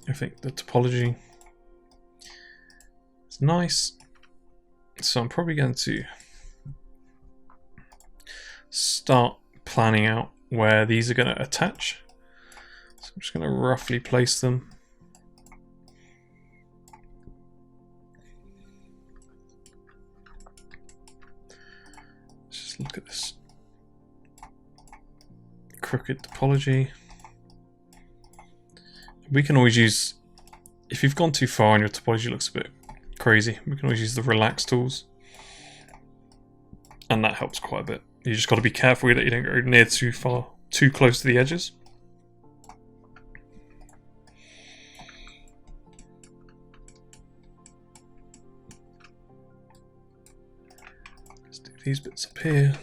I think the topology is It's nice. So I'm probably going to start planning out where these are going to attach. So I'm just going to roughly place them. Let's just look at this crooked topology. We can always use, if you've gone too far and your topology looks a bit crazy, we can always use the relax tools, and that helps quite a bit. You just got to be careful that you don't go near too far, too close to the edges. Let's do these bits up here.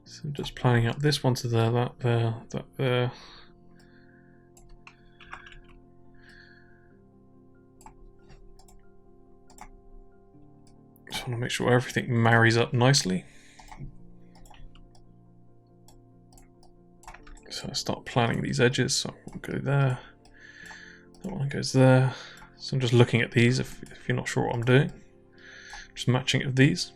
So I'm just planning out this one to there, that there, that there. Just want to make sure everything marries up nicely. So I start planning these edges. So we'll go there. That one goes there. So I'm just looking at these if you're not sure what I'm doing. Just matching it with these.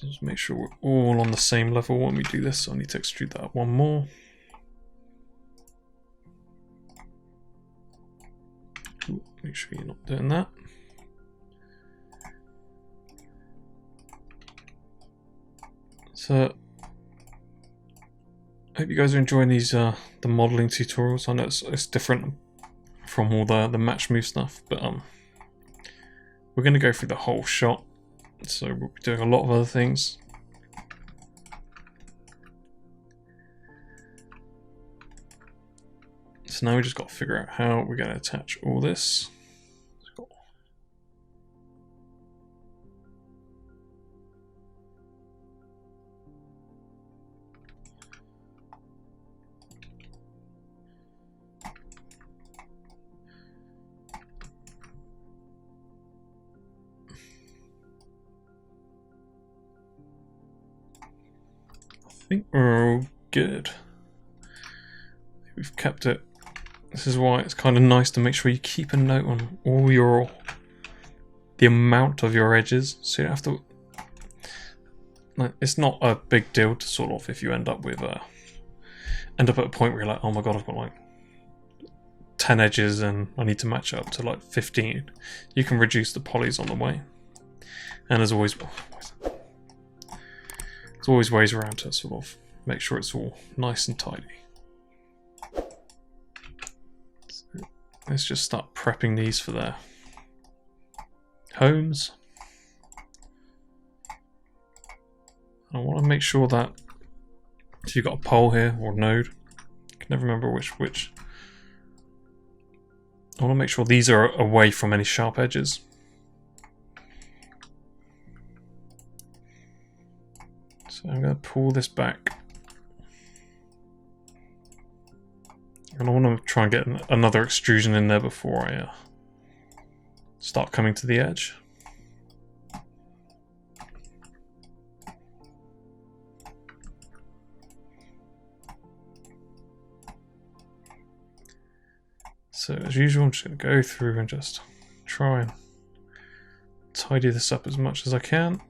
Just make sure we're all on the same level when we do this. So I need to extrude that up one more. Ooh, make sure you're not doing that. So I hope you guys are enjoying these the modeling tutorials. I know it's different from all the match move stuff, but we're going to go through the whole shot. So we'll be doing a lot of other things. So now we just got to figure out how we're going to attach all this. I think we're all good. We've kept it. This is why it's kind of nice to make sure you keep a note on all the amount of your edges, so you don't have to. Like, it's not a big deal to sort of if you end up at a point where you're like, oh my god, I've got like 10 edges and I need to match up to like 15. You can reduce the polys on the way, and there's always ways around to sort of make sure it's all nice and tidy. So let's just start prepping these for their homes. I want to make sure that if you've got a pole here or node, I can never remember which. I want to make sure these are away from any sharp edges. So I'm going to pull this back. And I want to try and get another extrusion in there before I start coming to the edge. So as usual, I'm just going to go through and just try and tidy this up as much as I can.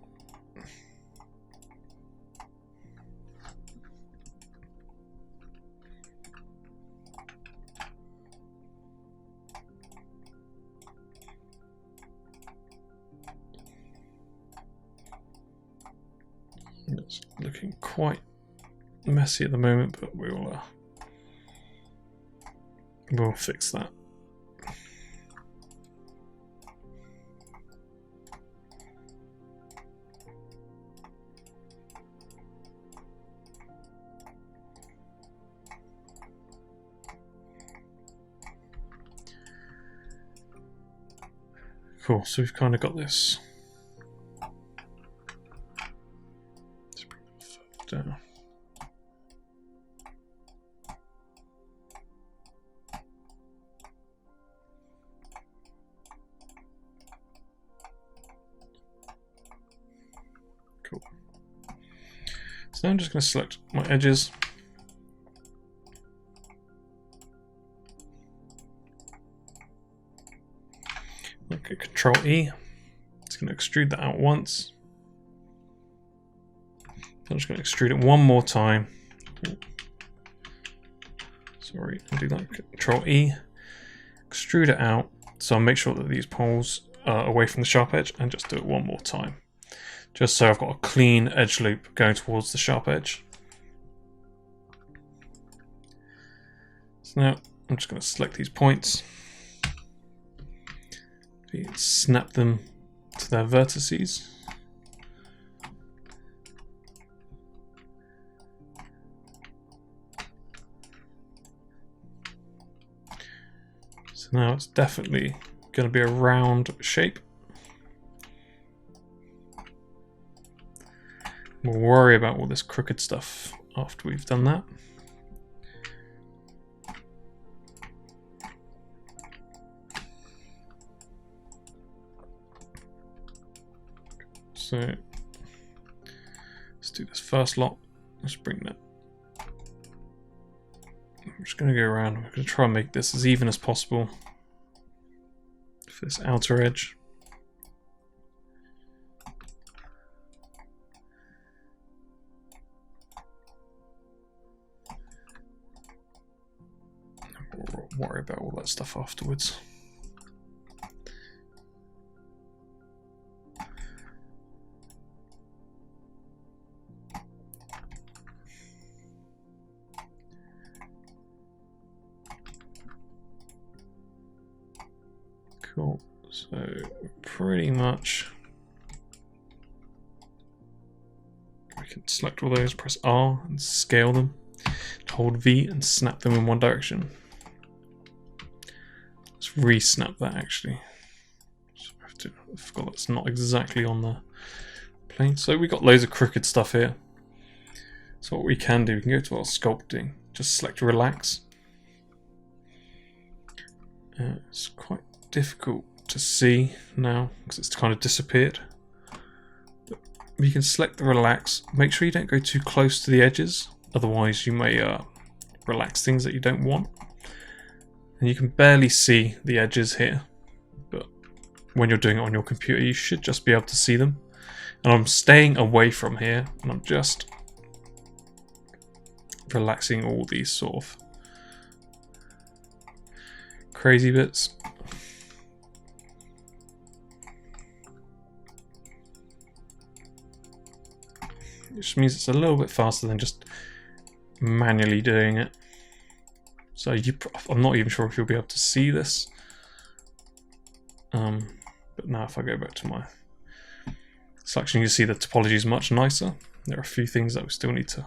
It's looking quite messy at the moment, but we'll fix that. Cool, so we've kind of got this. Let's bring it further down. Cool. So now I'm just going to select my edges. Okay, Control E. It's going to extrude that out once. I'm just going to extrude it one more time. Sorry, I'll do that. Control E. Extrude it out. So I'll make sure that these poles are away from the sharp edge and just do it one more time. Just so I've got a clean edge loop going towards the sharp edge. So now I'm just going to select these points. Snap them to their vertices. So now it's definitely going to be a round shape. We'll worry about all this crooked stuff after we've done that. So let's do this first lot. Let's bring that. I'm just going to go around. We're going to try and make this as even as possible for this outer edge. We'll worry about all that stuff afterwards. Cool. So pretty much we can select all those, press R and scale them, hold V and snap them in one direction. Let's re-snap that actually. So I forgot that's not exactly on the plane. So we've got loads of crooked stuff here. So what we can do, we can go to our sculpting, just select relax. It's quite difficult to see now because it's kind of disappeared. But you can select the relax. Make sure you don't go too close to the edges, otherwise you may relax things that you don't want. And you can barely see the edges here, but when you're doing it on your computer you should just be able to see them. And I'm staying away from here and I'm just relaxing all these sort of crazy bits. Which means it's a little bit faster than just manually doing it. So I'm not even sure if you'll be able to see this. But now if I go back to my selection, you see the topology is much nicer. There are a few things that we still need to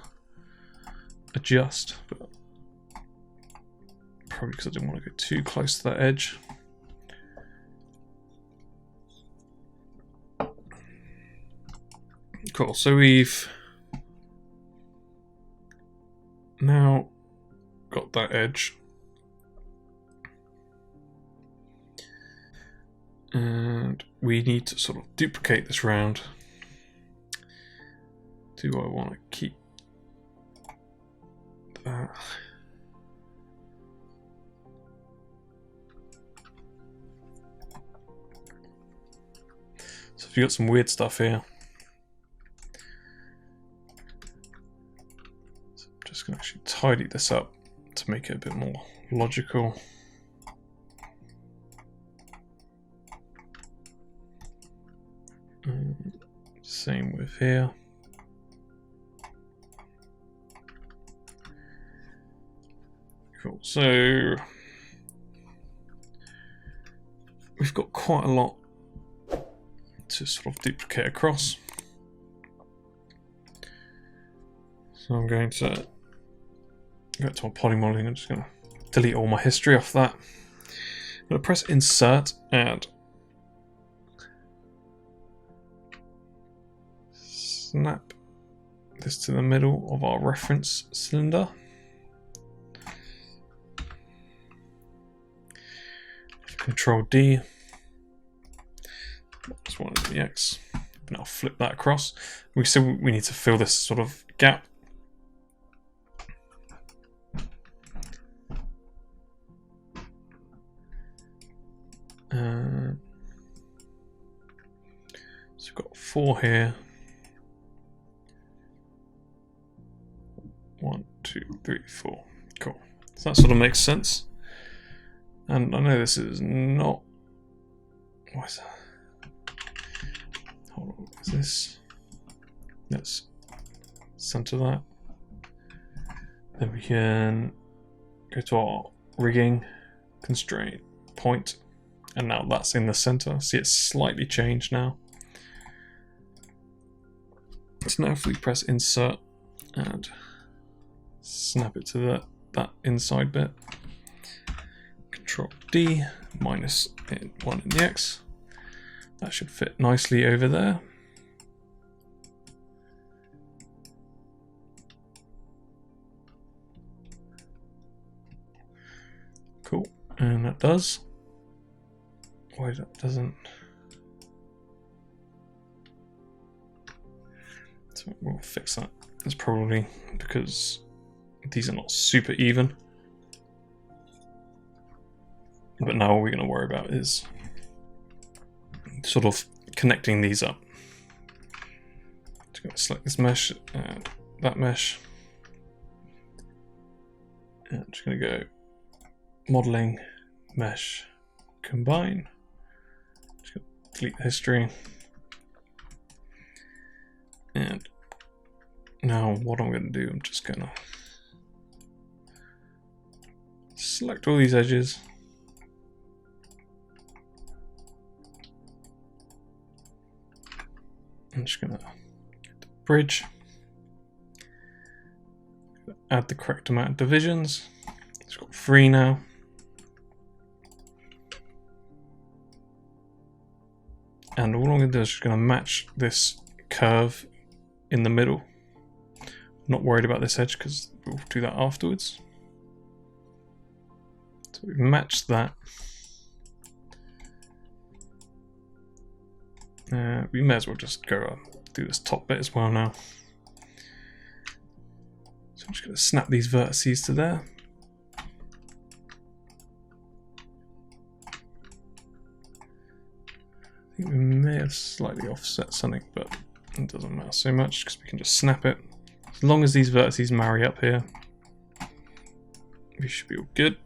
adjust, but probably because I didn't want to go too close to that edge. Cool, so we've now got that edge. And we need to sort of duplicate this round. Do I want to keep that? So if you've got some weird stuff here. So I'm just going to actually tidy this up to make it a bit more logical. Same with here. Cool. So we've got quite a lot to sort of duplicate across. So I'm going to go to my poly modeling. I'm just going to delete all my history off that. I'm going to press insert and snap this to the middle of our reference cylinder. Control D. Just one of the X. And I'll flip that across. We said we need to fill this sort of gap. So we've got 4 here. 1, 2, 3, 4. Cool. So that sort of makes sense. And I know this is not. What is that? Hold on. What is this? Let's center that. Then we can go to our rigging, constraint, point, and now that's in the center. See, it's slightly changed now. So now if we press insert and snap it to that inside bit, Control D, minus 1 in the X, that should fit nicely over there. Cool, and that does. Why that doesn't? So we'll fix that. It's probably because these are not super even. But now all we're going to worry about is sort of connecting these up. Just going to select this mesh and that mesh. And I'm just going to go modeling, mesh, combine. Just going to delete the history. And now what I'm going to do, I'm just going to select all these edges. I'm just going to bridge, add the correct amount of divisions. It's got 3 now. And all I'm going to do is just going to match this curve in the middle. I'm not worried about this edge because we'll do that afterwards. So we've matched that. We may as well just go do this top bit as well now. So I'm just going to snap these vertices to there. I think we may have slightly offset something, but it doesn't matter so much because we can just snap it. As long as these vertices marry up here, we should be all good.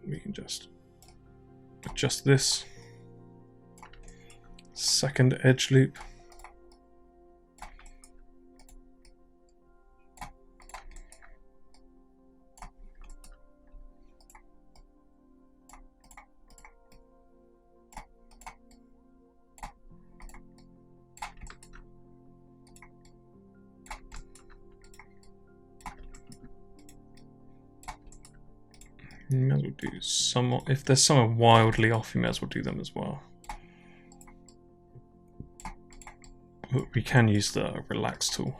We can just adjust this second edge loop. You may as well do some, if there's some wildly off, you may as well do them as well. But we can use the relax tool.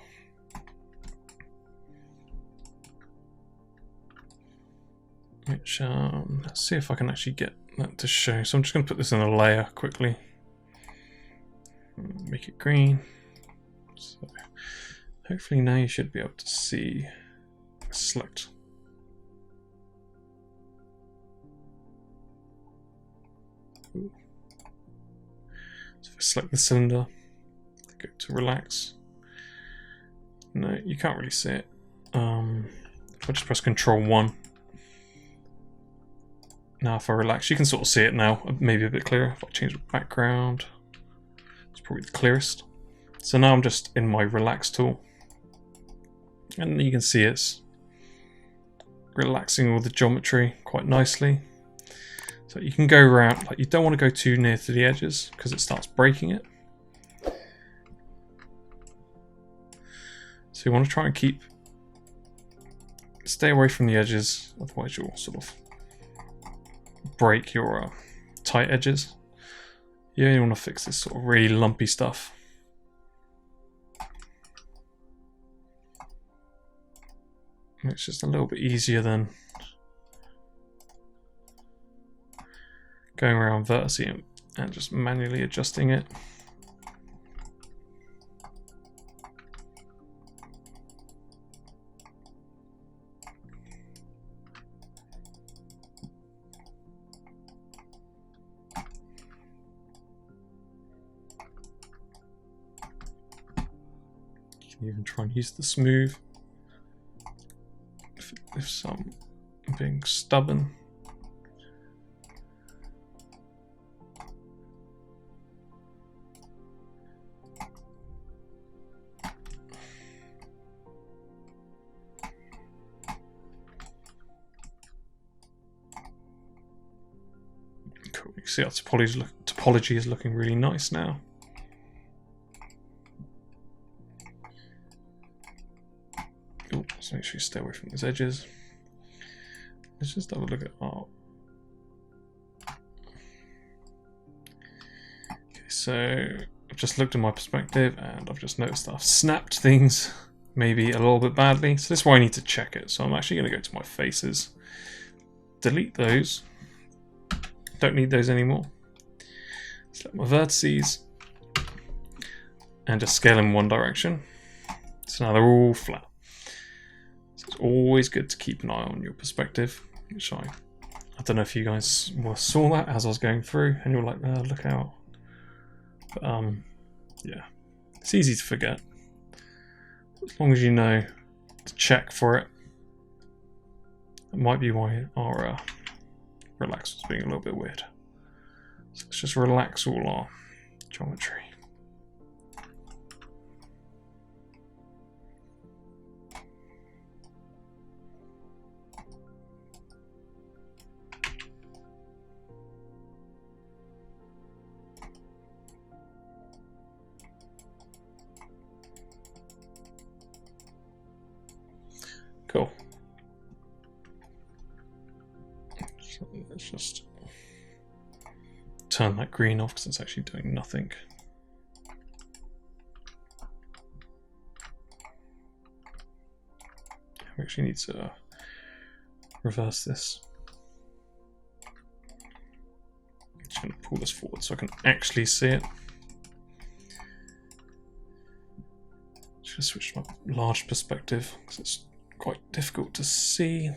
Which, let's see if I can actually get that to show. So I'm just going to put this in a layer quickly. Make it green. So hopefully now you should be able to see, select. So if I select the cylinder, go to relax. No, you can't really see it. If I just press Control 1. Now if I relax, you can sort of see it now, maybe a bit clearer. If I change the background, it's probably the clearest. So now I'm just in my relax tool. And you can see it's relaxing all the geometry quite nicely. So you can go around, like you don't want to go too near to the edges because it starts breaking it. So you want to try and stay away from the edges, otherwise you'll sort of break your tight edges. You only want to fix this sort of really lumpy stuff. It's just a little bit easier than going around vertically and just manually adjusting it. You can even try and use the smooth if some being stubborn. Cool. You can see our topology is looking really nice now. Ooh, let's make sure you stay away from those edges. Let's just have a look at our... Okay, so I've just looked at my perspective and I've just noticed that I've snapped things maybe a little bit badly. So this is why I need to check it. So I'm actually going to go to my faces, delete those. Don't need those anymore. Select my vertices and just scale in one direction. So now they're all flat. So it's always good to keep an eye on your perspective, which I don't know if you guys saw that as I was going through and you're like, oh, look out. But yeah, it's easy to forget. As long as you know to check for it. That might be why our relax was being a little bit weird. So let's just relax all our geometry. Cool. So let's just turn that green off because it's actually doing nothing. We actually need to reverse this. I'm just going to pull this forward so I can actually see it. Just switch to my large perspective because it's quite difficult to see.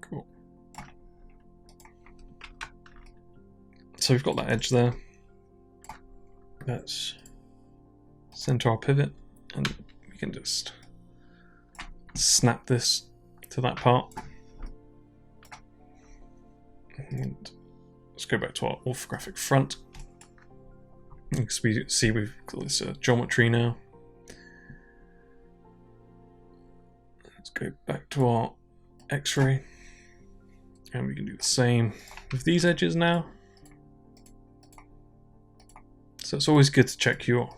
Cool. So we've got that edge there. Let's center our pivot and we can just snap this to that part. And let's go back to our orthographic front. Because we see we've got this geometry now. Let's go back to our X-ray. And we can do the same with these edges now. So it's always good to check your...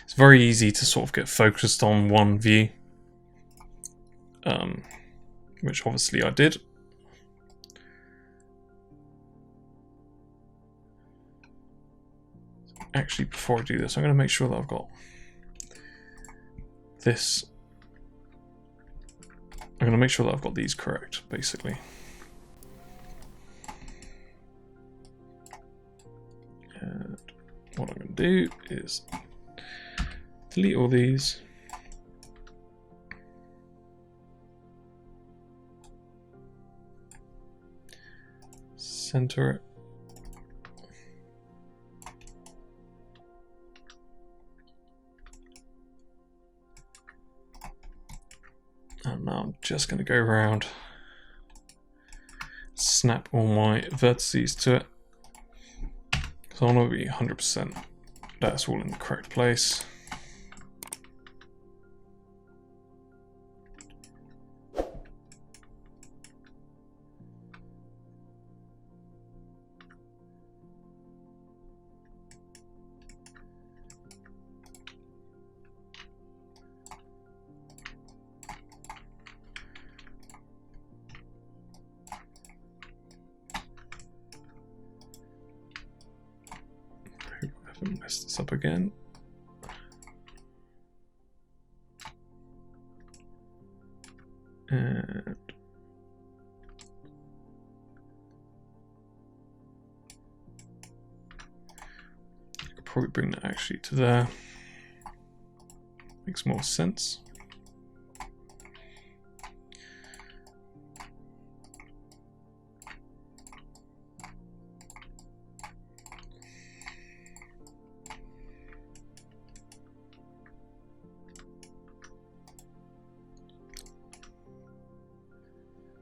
It's very easy to sort of get focused on one view. Which obviously I did. Actually, before I do this, I'm going to make sure that I've got this. I'm going to make sure that I've got these correct, basically. And what I'm going to do is delete all these. Center it. And now I'm just going to go around, snap all my vertices to it. So I want to be 100% that's all in the correct place. Don't mess this up again. And I could probably bring that actually to there. Makes more sense.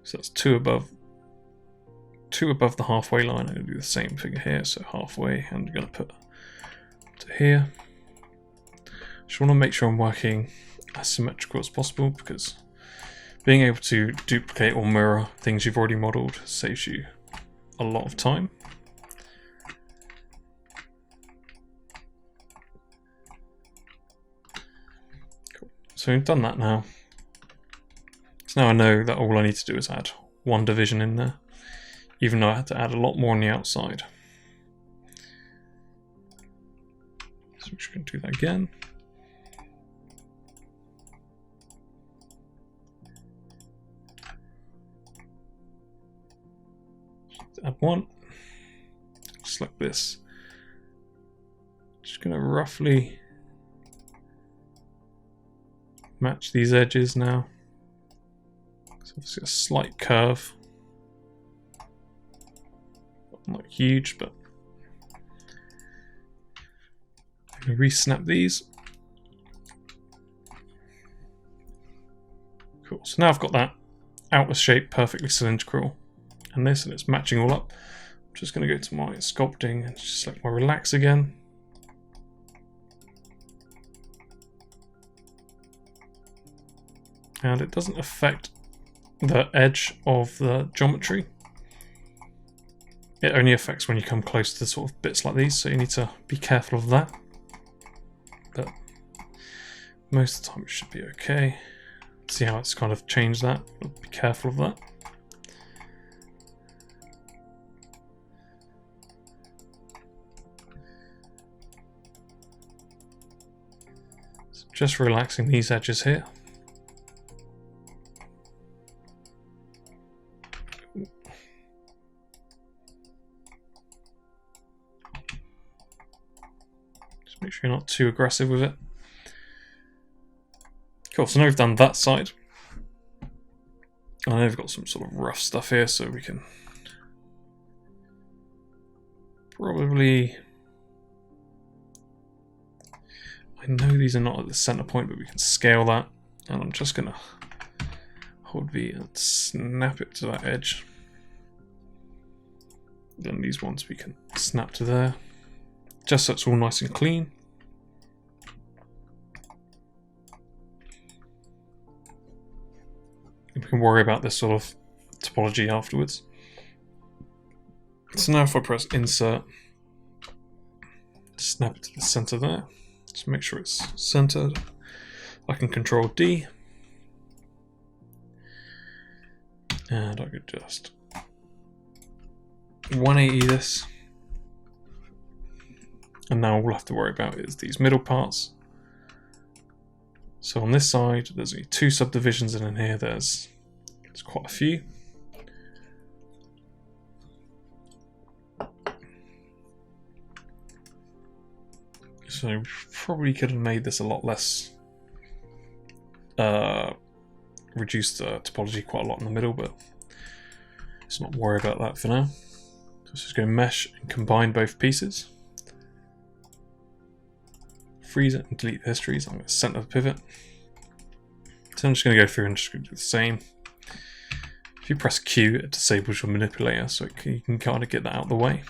So that's two above the halfway line. I'm going to do the same thing here, so halfway, and I'm going to put to here. Just want to make sure I'm working as symmetrical as possible, because being able to duplicate or mirror things you've already modeled saves you a lot of time. Cool. So we've done that now. So now I know that all I need to do is add one division in there, even though I had to add a lot more on the outside. So we're just going to do that again. Add one, just like this. Just going to roughly match these edges now. It's obviously a slight curve, not huge, but I'm going to re-snap these. Cool, so now I've got that outer shape perfectly cylindrical, and it's matching all up. I'm just going to go to my sculpting and just select my relax again. And it doesn't affect the edge of the geometry. It only affects when you come close to sort of bits like these, so you need to be careful of that. But most of the time it should be okay. See how it's kind of changed that? Be careful of that. So just relaxing these edges here. Make sure you're not too aggressive with it. Cool, so now we've done that side. I know we've got some sort of rough stuff here, so we can probably... I know these are not at the center point, but we can scale that. And I'm just going to hold V and snap it to that edge. Then these ones we can snap to there. Just so it's all nice and clean. We can worry about this sort of topology afterwards. So now if I press insert, snap it to the center there. Just make sure it's centered. I can control D. And I could just 180 this. And now all we'll have to worry about is these middle parts. So on this side, there's only two subdivisions, and in here there's quite a few. So probably could have made this a lot less, reduced the topology quite a lot in the middle, but let's not worry about that for now. So let's just go mesh and combine both pieces. Freeze it and delete the histories. I'm going to center the pivot. So I'm just going to go through and just do the same. If you press Q, it disables your manipulator, so you can kind of get that out of the way.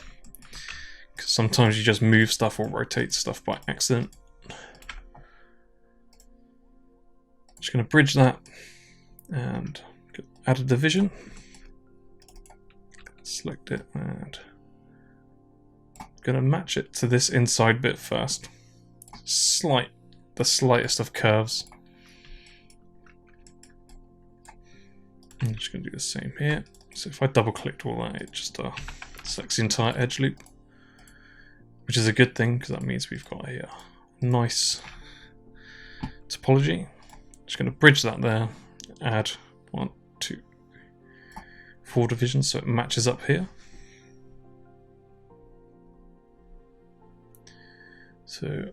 Because sometimes you just move stuff or rotate stuff by accident. Just going to bridge that and add a division. Select it and I'm going to match it to this inside bit first. The slightest of curves. I'm just going to do the same here. So if I double clicked all that, it just selects the entire edge loop. which is a good thing because that means we've got a nice topology. Just going to bridge that there, add 1, 2, 4 divisions so it matches up here. So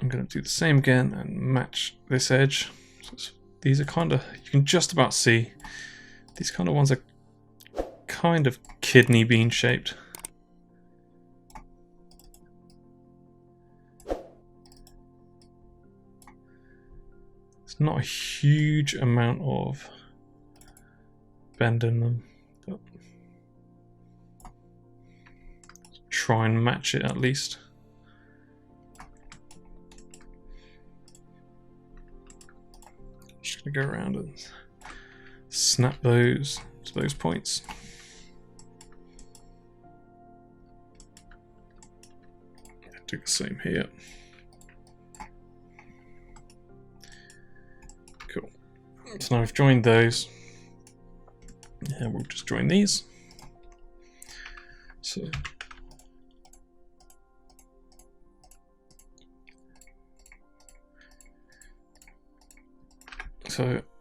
I'm going to do the same again and match this edge. So these are kind of, you can just about see, these kind of ones are kind of kidney bean shaped. It's not a huge amount of bend in them, but try and match it at least. Just gonna go around and snap those to those points. Do the same here. Cool. So now we've joined those, and we'll just join these. So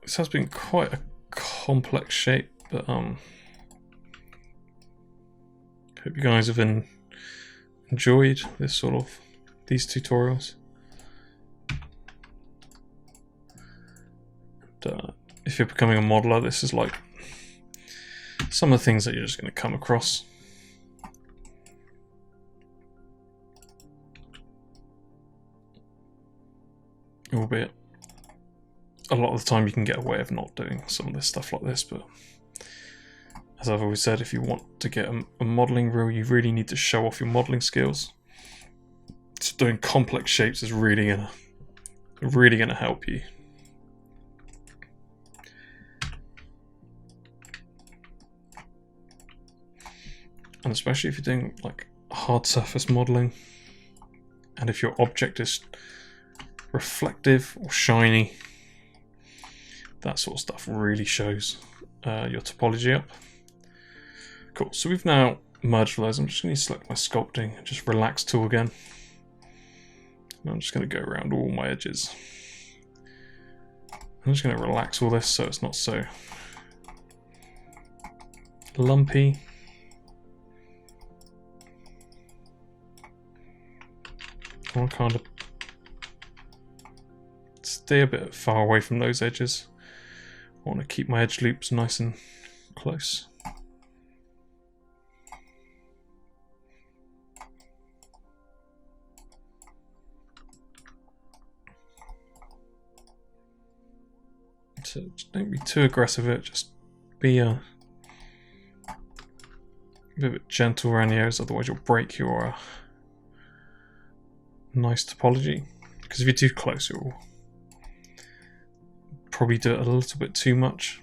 this has been quite a complex shape, but hope you guys have enjoyed this these tutorials. And, if you're becoming a modeler, this is like some of the things that you're just going to come across. Albeit a lot of the time you can get away of not doing some of this stuff like this, but as I've always said, if you want to get a modelling reel, you really need to show off your modelling skills. So doing complex shapes is really gonna help you. And especially if you're doing like hard surface modelling, and if your object is reflective or shiny, that sort of stuff really shows your topology up. Cool, so we've now merged those. I'm just going to select my sculpting and just relax tool again. And I'm just going to go around all my edges. I'm just going to relax all this so it's not so lumpy. I want to kind of stay a bit far away from those edges. I want to keep my edge loops nice and close. So just don't be too aggressive with it, just be a bit gentle around the edges, otherwise you'll break your nice topology. Because if you're too close, you'll probably do it a little bit too much.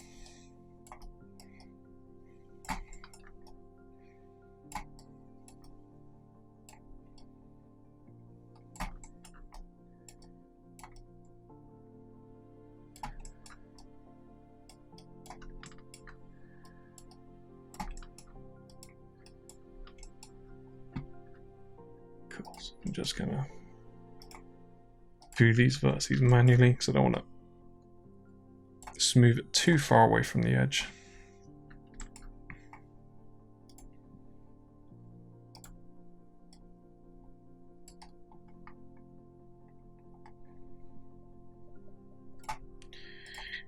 Cool. So I'm just gonna do these vertices manually because I don't want to smooth it too far away from the edge.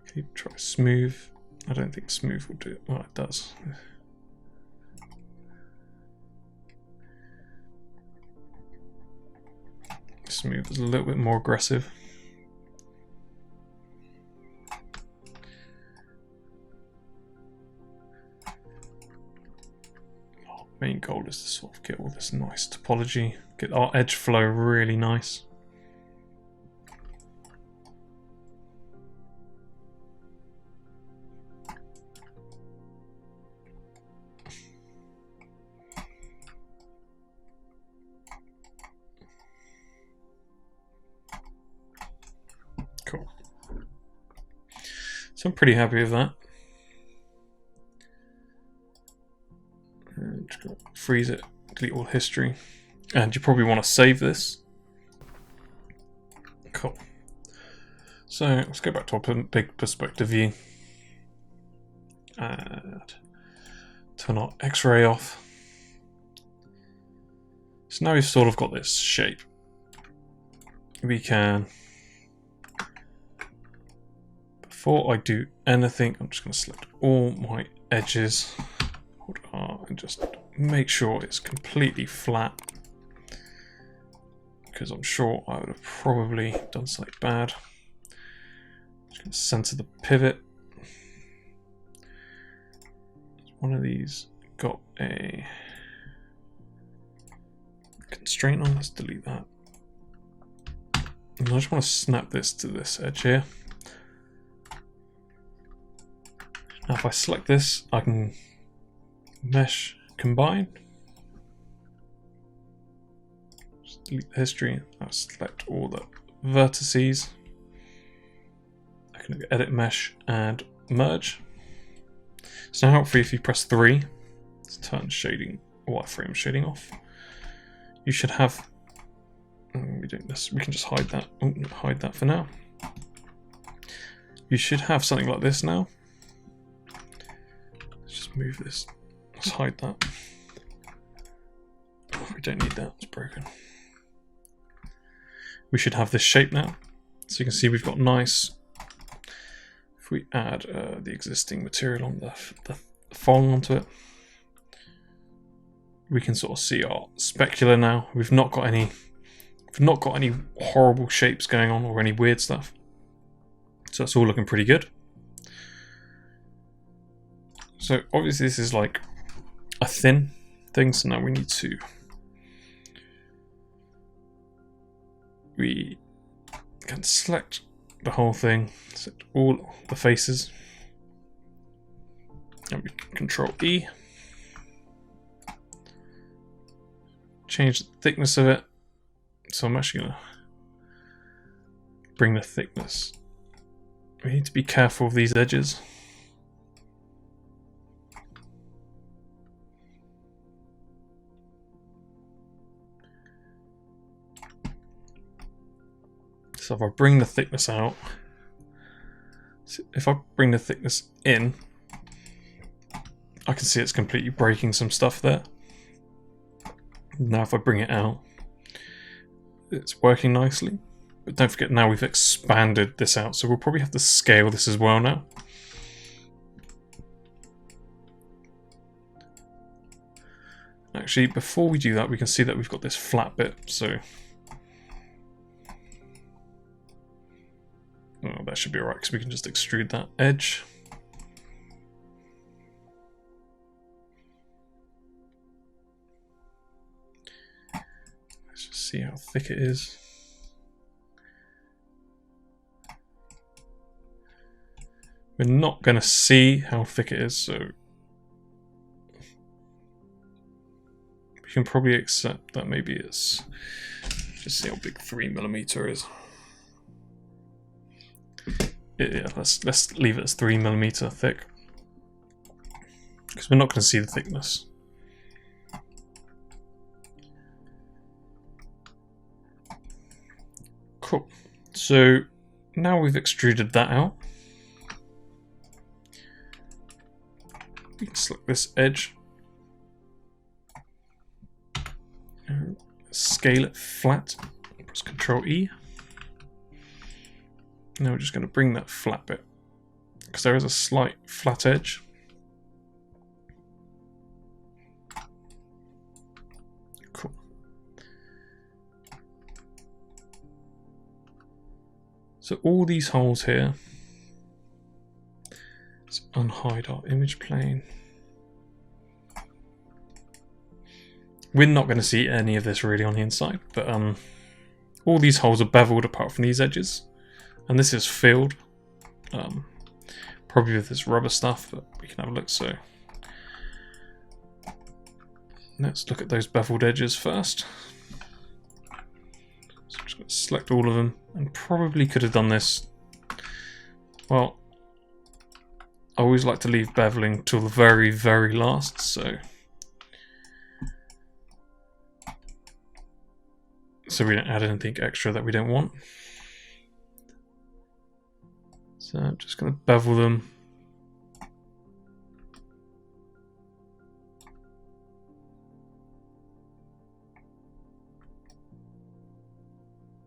Okay, try smooth. I don't think smooth will do it. Well, it does. Smooth is a little bit more aggressive. Main goal is to sort of get all this nice topology, get our edge flow really nice. Cool. So I'm pretty happy with that. Just gonna freeze it, delete all history. And you probably want to save this. Cool. So let's go back to our big perspective view. And turn our X-ray off. So now we've sort of got this shape. We can, before I do anything, I'm just going to select all my edges, hold R, and just make sure it's completely flat, because I'm sure I would have probably done something bad. Just going to center the pivot. One of these got a constraint on, let's delete that. And I just want to snap this to this edge here. Now if I select this, I can mesh combine. Just delete the history. I'll select all the vertices. I can edit mesh and merge. So now hopefully if you press 3, let's turn shading, wireframe shading off. You should have, we can just hide that. Oh, hide that for now. You should have something like this now. Let's just move this. Let's hide that. Oh, we don't need that, it's broken. We should have this shape now. So you can see we've got nice. If we add the existing material on the fold onto it, we can sort of see our specular now. We've not got any horrible shapes going on or any weird stuff. So that's all looking pretty good. So obviously this is like a thin thing, so now we need to we can select the whole thing, select all the faces, and we can Control E. Change the thickness of it. So I'm actually going to bring the thickness. We need to be careful of these edges. So if I bring the thickness out, if I bring the thickness in, I can see it's completely breaking some stuff there. Now if I bring it out, it's working nicely. But don't forget, now we've expanded this out, so we'll probably have to scale this as well now. Actually, before we do that, we can see that we've got this flat bit, so that should be alright, because we can just extrude that edge. Let's just see how thick it is. We're not going to see how thick it is, so we can probably accept that maybe it's, just see how big 3mm is. Yeah, let's leave it as 3mm thick, because we're not going to see the thickness. Cool. So now we've extruded that out. We can select this edge, scale it flat, press Control E. Now we're just going to bring that flat bit, because there is a slight flat edge. Cool. So all these holes here, let's unhide our image plane. We're not going to see any of this really on the inside, but all these holes are beveled apart from these edges. And this is filled, probably with this rubber stuff, but we can have a look. So let's look at those beveled edges first. So I'm just going to select all of them, and probably could have done this. Well, I always like to leave beveling till the very, very last. So so we don't add anything extra that we don't want. So I'm just going to bevel them.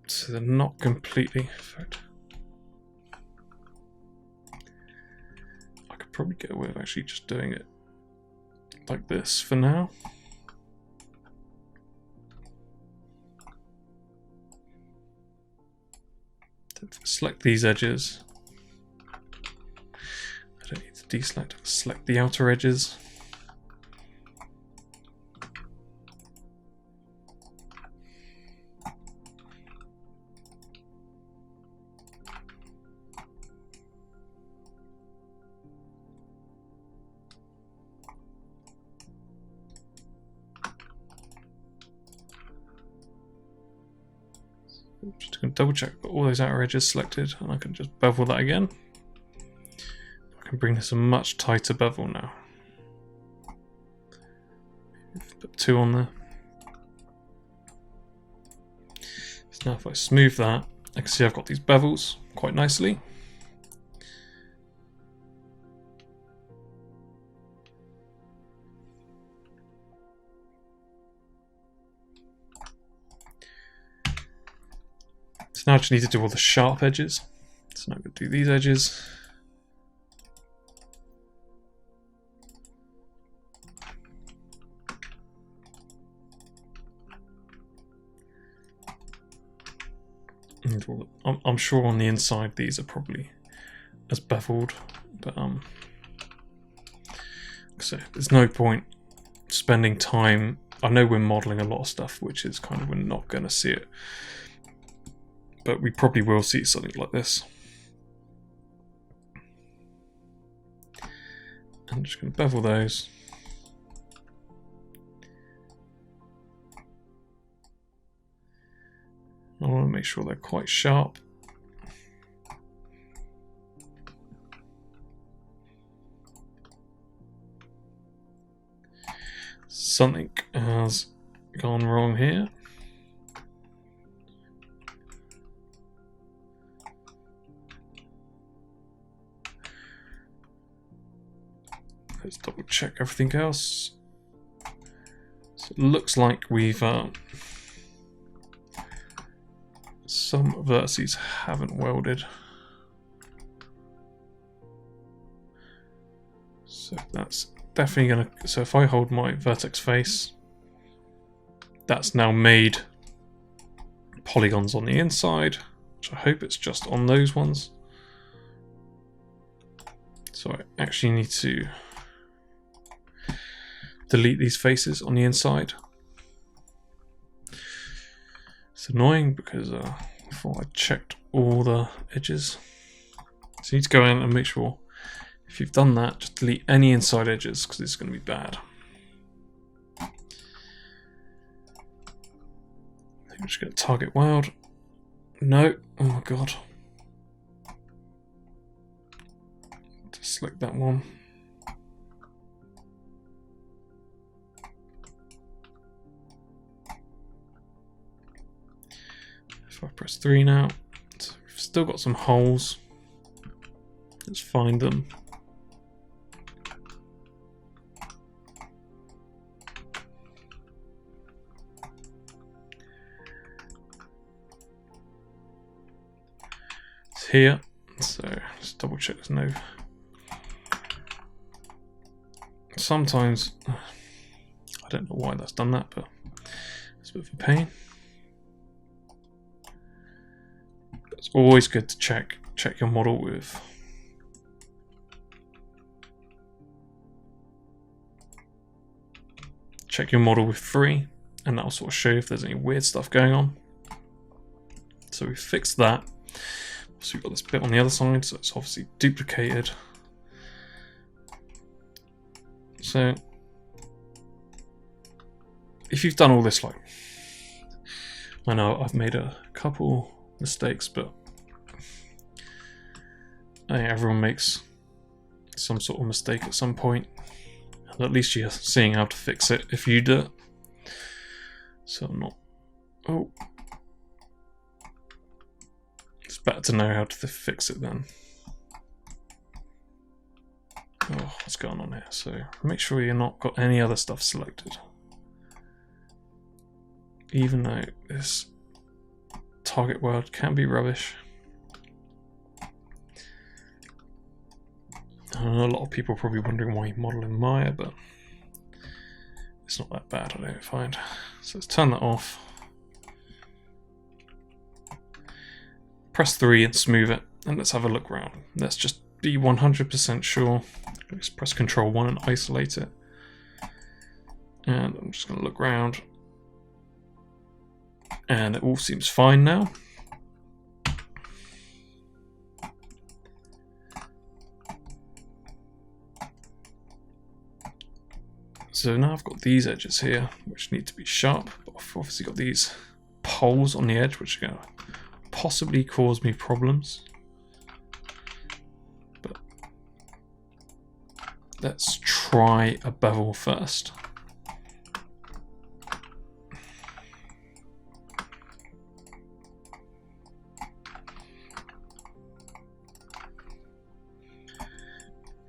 So they're not completely perfect. I could probably get away with actually just doing it like this for now. Select these edges. I don't need to deselect, select the outer edges. I'm just going to double check all those outer edges selected, and I can just bevel that again. I can bring this a much tighter bevel now. Put 2 on there. So now if I smooth that, I can see I've got these bevels quite nicely. So now I just need to do all the sharp edges. So now I'm going to do these edges. And I'm sure on the inside these are probably as beveled, but so there's no point spending time. I know we're modeling a lot of stuff which is kind of, we're not going to see it, but we probably will see something like this. I'm just going to bevel those. I want to make sure they're quite sharp. Something has gone wrong here. Let's double check everything else. So it looks like we've some vertices haven't welded. So that's definitely gonna, so if I hold my vertex face, that's now made polygons on the inside, which I hope it's just on those ones. So I actually need to delete these faces on the inside. It's annoying because I thought I checked all the edges. So you need to go in and make sure, if you've done that, just delete any inside edges because it's going to be bad. I think I'm just going to target weld. No, oh my god. Just select that one. If I press 3 now, so we've still got some holes. Let's find them. It's here, so let's double check there's no. Sometimes, I don't know why that's done that, but it's a bit of a pain. It's always good to check your model with free, and that'll sort of show if there's any weird stuff going on. So we fixed that. So we've got this bit on the other side, so it's obviously duplicated. So if you've done all this, like, I know I've made a couple mistakes, but I think everyone makes some sort of mistake at some point, and at least you're seeing how to fix it if you do it. So I'm not, oh, It's better to know how to fix it then. Oh, what's going on here? So make sure you're not got any other stuff selected. Even though this target world can be rubbish. I know a lot of people are probably wondering why you model in Maya, but it's not that bad, I don't find. So let's turn that off. Press 3 and smooth it, and let's have a look around. Let's just be 100% sure. Let's press Control 1 and isolate it. And I'm just going to look around. And it all seems fine now. So now I've got these edges here, which need to be sharp, but I've obviously got these poles on the edge, which are going to possibly cause me problems. But let's try a bevel first.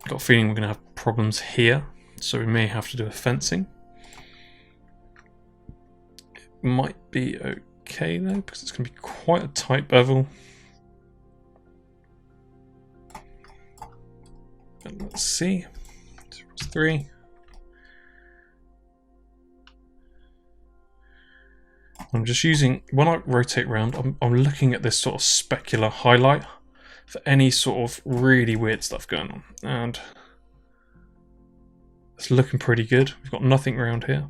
Got a feeling we're going to have problems here, so we may have to do a fencing. It might be okay though, because it's going to be quite a tight bevel. But let's see. 3. I'm just using, when I rotate around, I'm looking at this sort of specular highlight for any sort of really weird stuff going on, and it's looking pretty good. We've got nothing around here,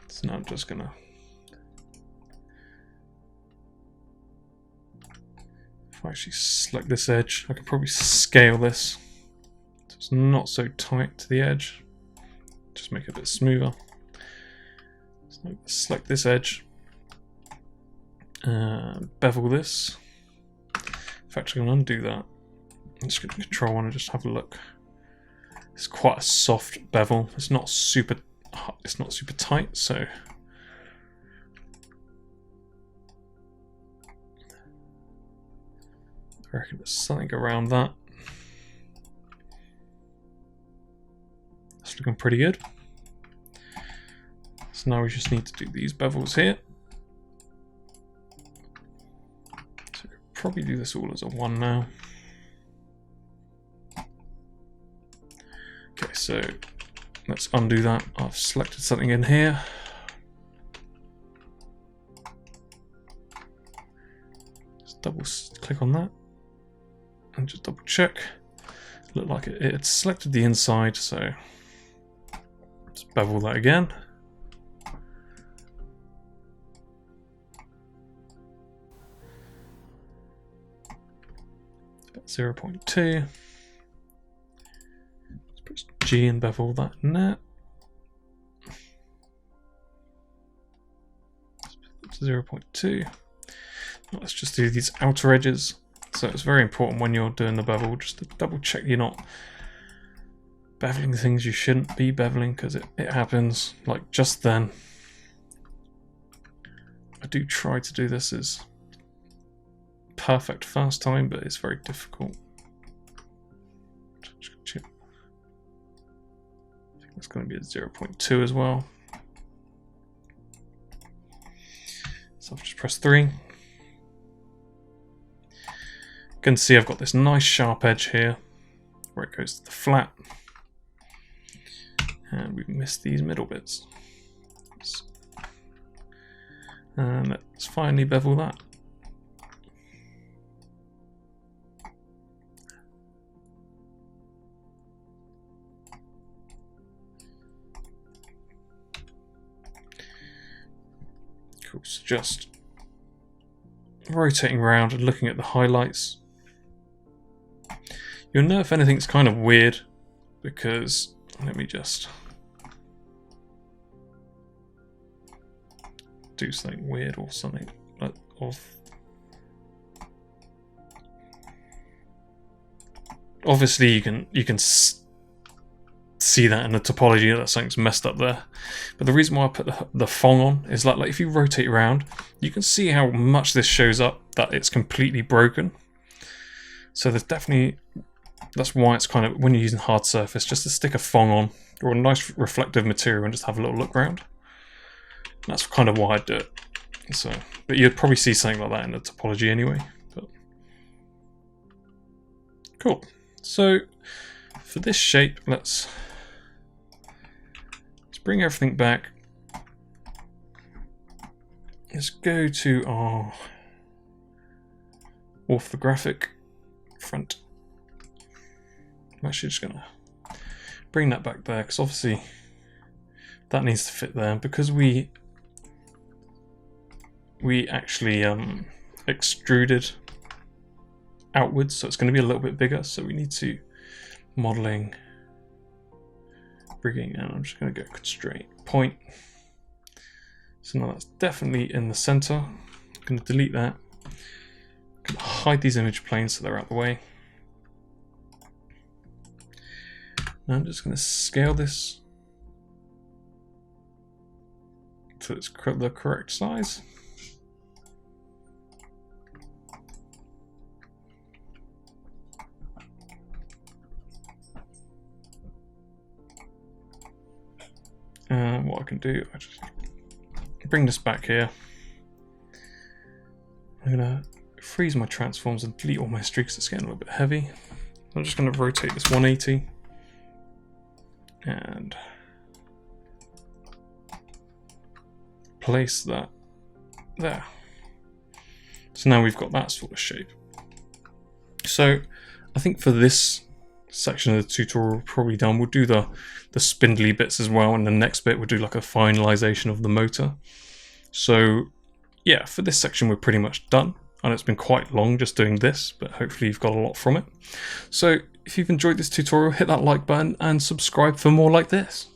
so now I'm just gonna if I actually select this edge, I can probably scale this so it's not so tight to the edge, just make it a bit smoother. So select this edge, bevel this. In fact, I'm going to undo that. I'm just going to Control 1 and just have a look. It's quite a soft bevel. It's not super tight, so I reckon there's something around that. It's looking pretty good. So now we just need to do these bevels here. Probably do this all as a 1 now. Okay, so let's undo that. I've selected something in here. Just double click on that and just double check. Looked like it had selected the inside, so let's bevel that again. 0.2. Let's press G and bevel that in there. 0.2. Let's just do these outer edges. So it's very important when you're doing the bevel just to double check you're not beveling things you shouldn't be beveling, because it happens like just then. I do try to do this as perfect first time, but it's very difficult. I think that's going to be a 0.2 as well. So I'll just press 3. You can see I've got this nice sharp edge here where it goes to the flat, and we've missed these middle bits. And let's finally bevel that. Cool, so just rotating around and looking at the highlights. You'll know if anything's kind of weird, because let me just do something weird or something of. Obviously, you can see that in the topology that something's messed up there. But the reason why I put the Fong on is like if you rotate around, you can see how much this shows up that it's completely broken. So there's definitely, that's why it's kind of, when you're using hard surface, just to stick a Fong on or a nice reflective material and just have a little look around. And that's kind of why I do it. So, but you'd probably see something like that in the topology anyway. But cool. So for this shape, let's bring everything back. Let's go to our orthographic front. I'm actually just gonna bring that back there because obviously that needs to fit there because we actually extruded outwards, so it's going to be a little bit bigger. So we need to modeling, rigging, and I'm just going to go constraint point. So now that's definitely in the center. I'm going to delete that. I'm going to hide these image planes so they're out of the way. Now I'm just going to scale this to its the correct size. What I can do, I just bring this back here. I'm going to freeze my transforms and delete all my streaks. It's getting a little bit heavy. I'm just going to rotate this 180 and place that there. So now we've got that sort of shape. So I think for this section of the tutorial we're probably done. We'll do the spindly bits as well, and the next bit we'll do like a finalization of the motor. So yeah, for this section we're pretty much done. I know it's been quite long just doing this, but hopefully you've got a lot from it. So if you've enjoyed this tutorial, hit that like button and subscribe for more like this.